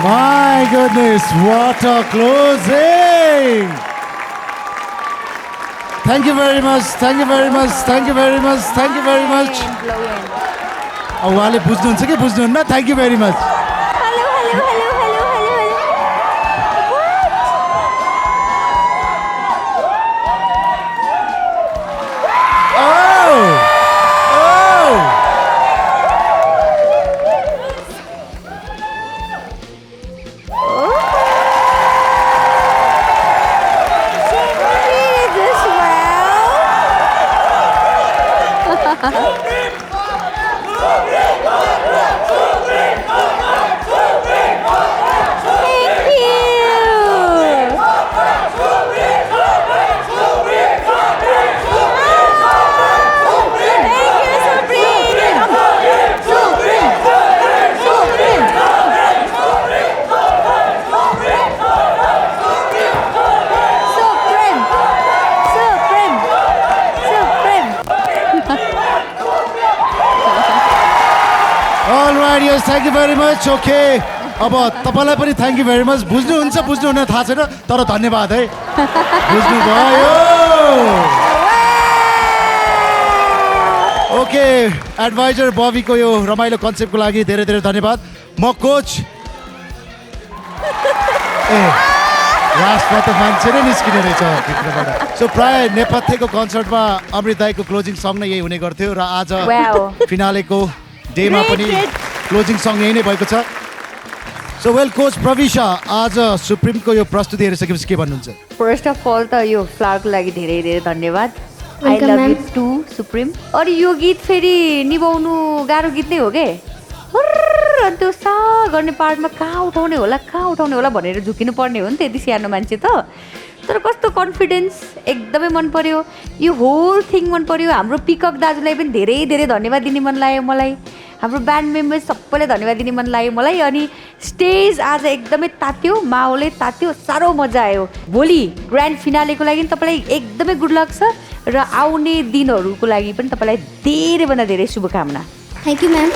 My goodness, what a closing! Thank you very much, thank you very much, thank you very much, thank you very much. अब उहाँले बुझ्नुहुन्छ कि बुझ्नुहुन्न? Thank you very much. Alright, yes, thank you very much. Okay. अब तपाईलाई पनि थ्याङ्क यू भेरी मच. बुझ्नुहुन्छ बुझ्नुहुन्न थाहा छैन तर धन्यवाद है. बुझ्नुभयो. ओके, एडभाइजर बबीको यो रमाइलो कन्सेप्टको लागि धेरै धेरै धन्यवाद. म कोच लास्टमा त मान्छे नै निस्किने रहेछ भित्रबाट. सो प्राय नेपथ्यको कन्सर्टमा अमृत दाईको क्लोजिङ सङ नै यही हुने गर्थ्यो र आज फिनालेको डेमा पनि क्लोजिङ सङ यही नै भएको छ. सो वेल कोच प्रविशा, आज सुप्रिमको यो प्रस्तुति हेरिसकेपछि के भन्नुहुन्छ? फर्स्ट अफ अल त यो फ्लावरको लागि धेरै धेरै धन्यवाद. I love you too Suprim. अनि यो गीत फेरि निभाउनु गाह्रो गीत नै हो के. त्यो सा गर्ने पार्टमा कहाँ उठाउने होला भनेर झुकिनु पर्ने हो नि त्यति सानो मान्छे त. तर कस्तो कन्फिडेन्स, एकदमै मन पर्यो. यो होल थिङ मन पर्यो. हाम्रो पिकअप दाजुलाई पनि धेरै धेरै धन्यवाद दिने मन लाग्यो मलाई. हाम्रो ब्यान्ड मेम्बर्स सबैलाई धन्यवाद दिने मन लाग्यो मलाई. अनि स्टेज आज एकदमै तात्यो, माहौलै तात्यो, साह्रो मजा आयो. भोलि ग्रान्ड फिनालेको लागि तपाईँलाई एकदमै गुड लक छ र आउने दिनहरूको लागि पनि तपाईँलाई धेरैभन्दा धेरै शुभकामना. Thank you ma'am.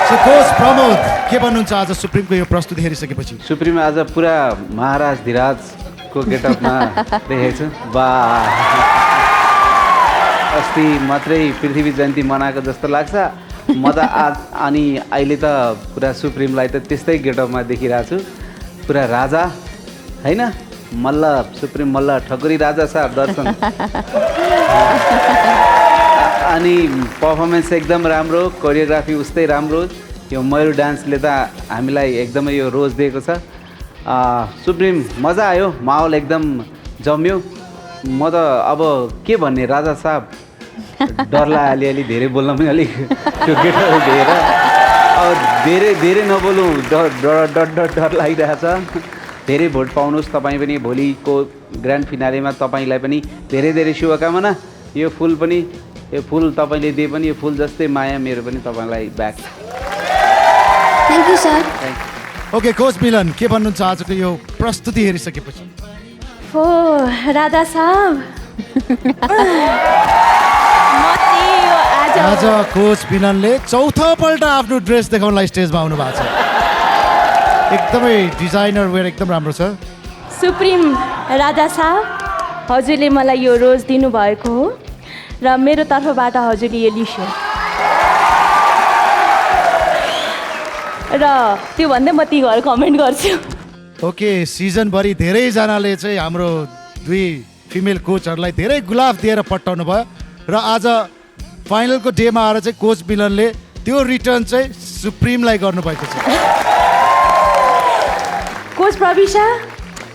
So coach Pramod, के भन्नुहुन्छ आज सुप्रिमको यो प्रस्तुति हेरिसकेपछि? सुप्रिम आज पुरा महाराज धिराजको गेटअपमा देखेको छु. वाह, अस्ति मात्रै पृथ्वी जयन्ती मनाएको जस्तो लाग्छ म त. आज अनि अहिले त पुरा सुप्रिमलाई त त्यस्तै गेटअपमा देखिरहेको छु. पुरा राजा होइन, मल्ल सुप्रिम मल्ल ठकुरी राजा साहब दर्शन. अनि पर्फर्मेन्स एकदम राम्रो, कोरियोग्राफी उस्तै राम्रो. यो मयूर डान्सले त हामीलाई एकदमै यो रोज दिएको छ. सुप्रिम मजा आयो, माहौल एकदम जम्यो. म त अब के भन्ने राजा साहब, डरला अलिअलि धेरै बोल्न पनि अलिक त्यो गेटहरू दिएर अब धेरै नबोलौँ, डर लागिरहेछ. धेरै भोट पाउनुहोस् तपाईँ पनि. भोलिको ग्रान्ड फिनालेमा तपाईँलाई पनि धेरै धेरै शुभकामना. यो फुल पनि, यो फुल तपाईँले दिए पनि यो फुल जस्तै माया मेरो पनि तपाईँलाई back. Thank you sir. Okay coach Milan, के भन्नुहुन्छ आजको यो प्रस्तुति हेरिसकेपछि? हो राजा साहब, आज कोच मिलनले चौथोपल्ट आफ्नो ड्रेस देखाउनलाई स्टेजमा आउनु भएको छ. एकदमै डिजाइनर वेयर एकदम राम्रो छ. सुप्रिम राजा साहब, हजुरले मलाई यो रोज दिनुभएको हो र मेरो तर्फबाट हजुरले यो लिस्यो र त्यो भन्दै म ती घर कमेन्ट गर्छु. ओके, सिजनभरि धेरैजनाले चाहिँ हाम्रो दुई फिमेल कोचहरूलाई धेरै गुलाब दिएर पठाउनु भयो र आज फाइनलको डेमा आएर चाहिँ कोच मिलनले त्यो रिटर्न चाहिँ सुप्रिमलाई गर्नुभएको छ. कोच प्रविशा,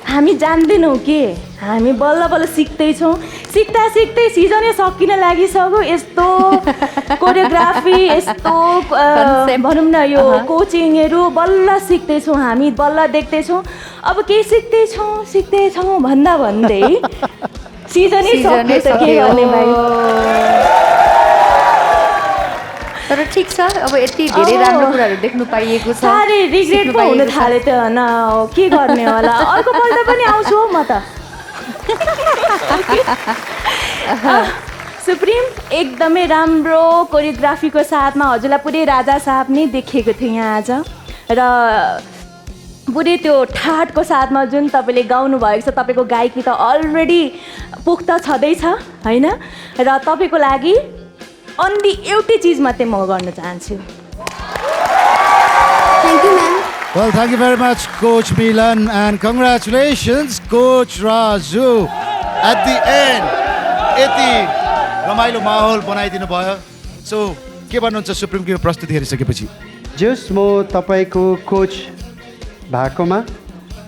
हामी जान्दैनौँ के, हामी बल्ल बल्ल सिक्दैछौँ. सिक्दा सिक्दै सिजनै सकिन लागिसक्यो. यस्तो कोरियोग्राफी, यस्तो भनौँ न यो कोचिङहरू बल्ल सिक्दैछौँ हामी, बल्ल देख्दैछौँ. अब के सिक्दैछौँ भन्दा भन्दै सिजनै सक्यो त के गर्ने भाइ. तर ठिक छ, अब यति धेरै राम्रो कुराहरू देख्नु पाइएको छ. साह्रै रिग्रेट पो हुन थाल्यो त. न के गर्ने होला, अर्कोपल्ट पनि आउँछु हौ म त. सुप्रिम एकदमै राम्रो कोरियोग्राफीको साथमा हजुरलाई पुरै राजा साहब नै देखिएको थियो यहाँ आज. र पुरै त्यो ठाटको साथमा जुन तपाईँले गाउनु भएको छ, तपाईँको गायकी त अलरेडी पुख्ता छँदैछ होइन, र तपाईँको लागि अन्ली एउटै चिज मात्रै म गर्न चाहन्छु। Thank you ma'am. Well, thank you very much, Coach Milan, and congratulations, Coach Raju. At the end, यति रमाइलो माहौल बनाइदिनु भयो। सो के भन्नुहुन्छ सुप्रिमको यो प्रस्तुति हेरिसकेपछि? जस म तपाईँको कोच भएकोमा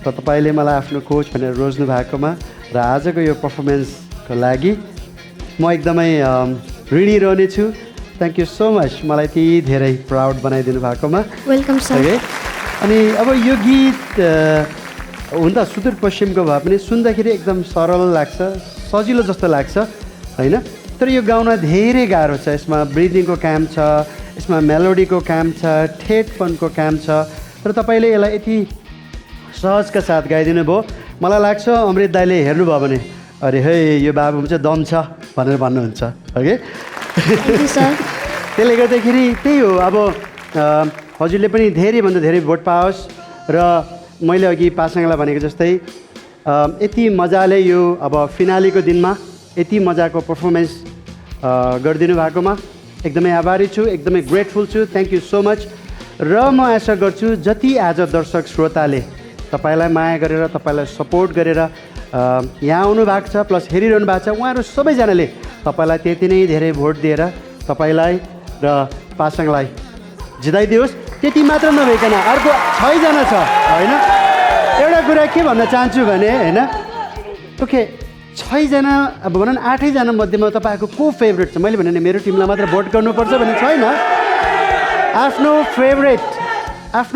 र तपाईँले मलाई आफ्नो कोच भनेर रोज्नु भएकोमा र आजको यो पर्फर्मेन्सको लागि म एकदमै ऋणी रहनेछु। थ्याङ्क यू सो मच मलाई यति धेरै प्राउड बनाइदिनु भएकोमा। Welcome sir. अनि अब यो गीत हुन त सुदूरपश्चिमको भए पनि सुन्दाखेरि एकदम सरल लाग्छ, सजिलो जस्तो लाग्छ होइन, तर यो गाउन धेरै गाह्रो छ। यसमा ब्रिदिङको काम छ, यसमा मेलोडीको काम छ, ठेटपनको काम छ, र तपाईँले यसलाई यति सहजका साथ गाइदिनु भयो। मलाई लाग्छ अमृत दाइले हेर्नुभयो भने अरे हे यो बाबुमा चाहिँ दम छ भनेर भन्नुहुन्छ ओके। त्यसले गर्दाखेरि त्यही हो, अब हजुरले पनि धेरैभन्दा धेरै भोट पाओस् र मैले अघि पासाङलाई भनेको जस्तै यति मजाले यो अब फिनालीको दिनमा यति मजाको पर्फर्मेन्स गरिदिनु भएकोमा एकदमै आभारी छु, एकदमै ग्रेटफुल छु। Thank you so much. र म आशा गर्छु जति आज दर्शक श्रोताले तपाईँलाई माया गरेर तपाईँलाई सपोर्ट गरेर यहाँ आउनु भएको छ प्लस हेरिरहनु भएको छ, उहाँहरू सबैजनाले तपाईँलाई त्यति नै धेरै भोट दिएर तपाईँलाई र पासाङलाई जिताइदियोस्। त्यति मात्र नभइकन अर्को 6 जना छ होइन। एउटा कुरा के भन्न चाहन्छु भने होइन, ओके 6 जना अब भनौँ न 8 जना मध्येमा तपाईँको को फेभरेट छ? मैले भने नि मेरो टिमलाई मात्र भोट गर्नुपर्छ भन्ने छैन। आफ्नो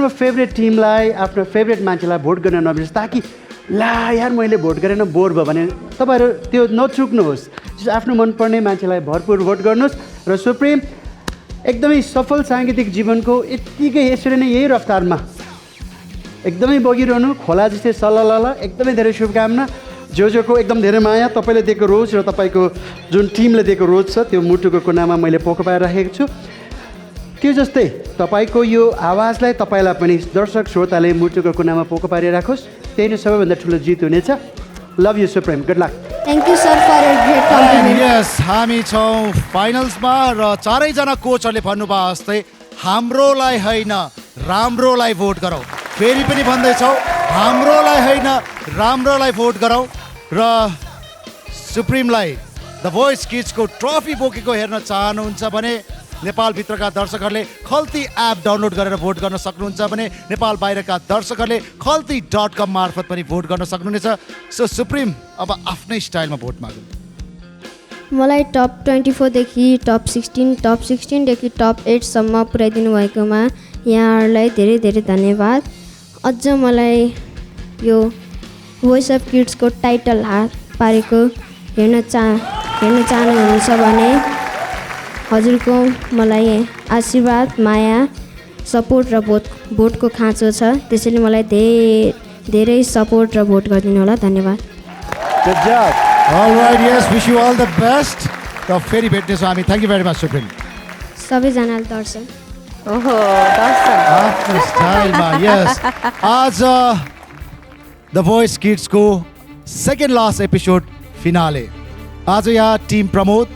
फेभरेट टिमलाई, आफ्नो फेभरेट मान्छेलाई भोट गर्न नबिर्स, ताकि ला यार मैले भोट गरेन बोर भयो भने तपाईँहरू त्यो नचुक्नुहोस्। आफ्नो मनपर्ने मान्छेलाई भरपुर भोट गर्नुहोस्। र सुप्रिम एकदमै सफल साङ्गीतिक जीवनको यत्तिकै यसरी नै यही रफ्तारमा एकदमै बगिरहनु, खोला जस्तै सल्लाह, एकदमै धेरै शुभकामना। जोको एकदम धेरै माया, तपाईँले दिएको रोज र तपाईँको जुन टिमले दिएको रोज छ त्यो मुटुको कुनामा मैले पोको पाएर राखेको छु। त्यो जस्तै तपाईँको यो आवाजलाई तपाईँलाई पनि दर्शक श्रोताले मुटुको कुनामा पोको पारिराखोस्, त्यही नै सबैभन्दा ठुलो जित हुनेछ। Love you Supreme, good luck. Thank you sir for great compliment. Yes, हामी छौँ फाइनल्समा र चारैजना कोचहरूले भन्नुभयो जस्तै हाम्रोलाई होइन राम्रोलाई भोट गरौँ। फेरि पनि भन्दैछौँ हाम्रोलाई होइन राम्रोलाई भोट गरौँ। र सुप्रिमलाई द भोइस किड्सको ट्रफी बोकेको हेर्न चाहनुहुन्छ भने नेपालभित्रका दर्शकहरूले खल्ती एप डाउनलोड गरेर भोट गर्न सक्नुहुन्छ भने नेपाल बाहिरका दर्शकहरूले खल्ती.com मार्फत पनि भोट गर्न सक्नुहुनेछ। सो सुप्रिम अब आफ्नै स्टाइलमा भोट मागौँ। मलाई टप 24 देखि टप 16, टप 16 देखि टप 8 सम्म पुर्याइदिनु भएकोमा यहाँहरूलाई धेरै धेरै धन्यवाद। अझ मलाई यो भोइस अफ किड्सको टाइटल हात पारेको हेर्न चाहनुहुन्छ भने हजुरको मलाई आशीर्वाद, माया, सपोर्ट र भोटको खाँचो छ, त्यसैले मलाई धेरै सपोर्ट र भोट गरिदिनु होला। धन्यवाद। Good job. All right, yes, wish you all the best. र फेरि भेट्नेछौँ हामी। Thank you very much Suprim. सबैजनालाई दर्शन। ओहो दर्शन आफ्नो स्टाइलमा यस। आज द भोइस किड्सको सेकेन्ड लास्ट एपिसोड फिनाले। आज यहाँ team Pramod,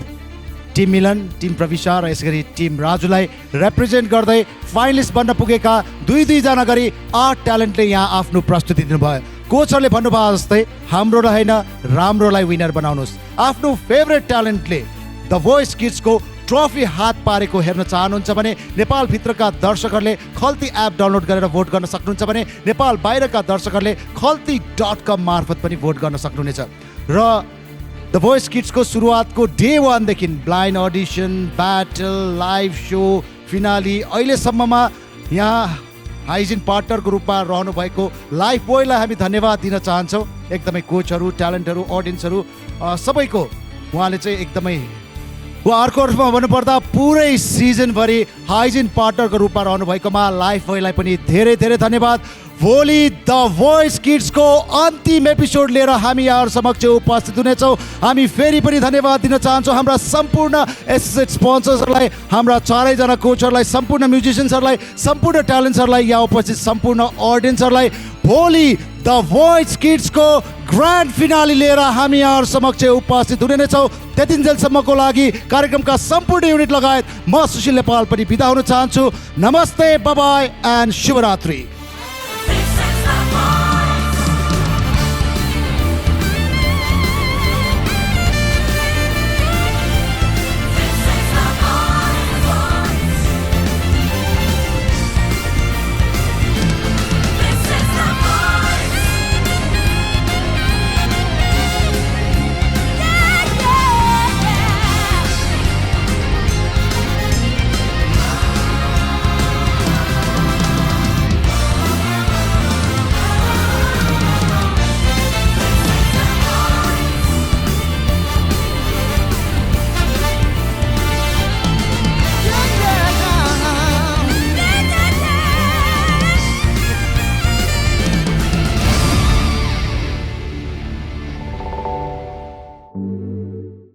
team Milan, team Prabisha र यसै गरी टिम राजुलाई रिप्रेजेन्ट गर्दै फाइनलिस्ट बन्न पुगेका 2-2 गरी 8 ट्यालेन्टले यहाँ आफ्नो प्रस्तुति दिनुभयो। कोचहरूले भन्नुभयो जस्तै हाम्रोलाई होइन राम्रोलाई विनर बनाउनुहोस्। आफ्नो फेभरेट ट्यालेन्टले द भोइस किड्सको ट्रफी हात पारेको हेर्न चाहनुहुन्छ भने नेपालभित्रका दर्शकहरूले खल्ती एप डाउनलोड गरेर भोट गर्न सक्नुहुन्छ भने नेपाल बाहिरका दर्शकहरूले खल्ती.com मार्फत पनि भोट गर्न सक्नुहुनेछ। र द भोइस किड्सको सुरुवातको डे 1 देखि blind audition, battle, live so, finale, अहिलेसम्ममा यहाँ हाइजिन पार्टनरको रूपमा रहनुभएको लाइफ बोयलाई हामी धन्यवाद दिन चाहन्छौँ। एकदमै कोचहरू, ट्यालेन्टहरू, अडियन्सहरू सबैको उहाँले चाहिँ एकदमै अर्को अर्थमा भन्नुपर्दा पुरै सिजनभरि हाइजिन पार्टनरको रूपमा रहनुभएकोमा लाइफ बोयलाई पनि धेरै धेरै धन्यवाद। भोलि द भोइस किड्सको अन्तिम एपिसोड लिएर हामी यहाँहरू समक्ष उपस्थित हुनेछौँ। हामी फेरि पनि धन्यवाद दिन चाहन्छौँ हाम्रा सम्पूर्ण एसोसिएट स्पोन्सर्सहरूलाई, हाम्रा चारैजना कोचहरूलाई, सम्पूर्ण म्युजिसियन्सहरूलाई, सम्पूर्ण ट्यालेन्ट्सहरूलाई, यहाँ उपस्थित सम्पूर्ण अडियन्सहरूलाई। भोलि द भोइस किड्सको ग्रान्ड फिनाली लिएर हामी यहाँहरू समक्ष उपस्थित हुने नै छौँ। त्यतिन्जेलसम्मको लागि कार्यक्रमका सम्पूर्ण युनिट लगायत म सुशील नेपाल पनि बिदा हुन चाहन्छु। नमस्ते, बाय बाय एन्ड शुभरात्रि।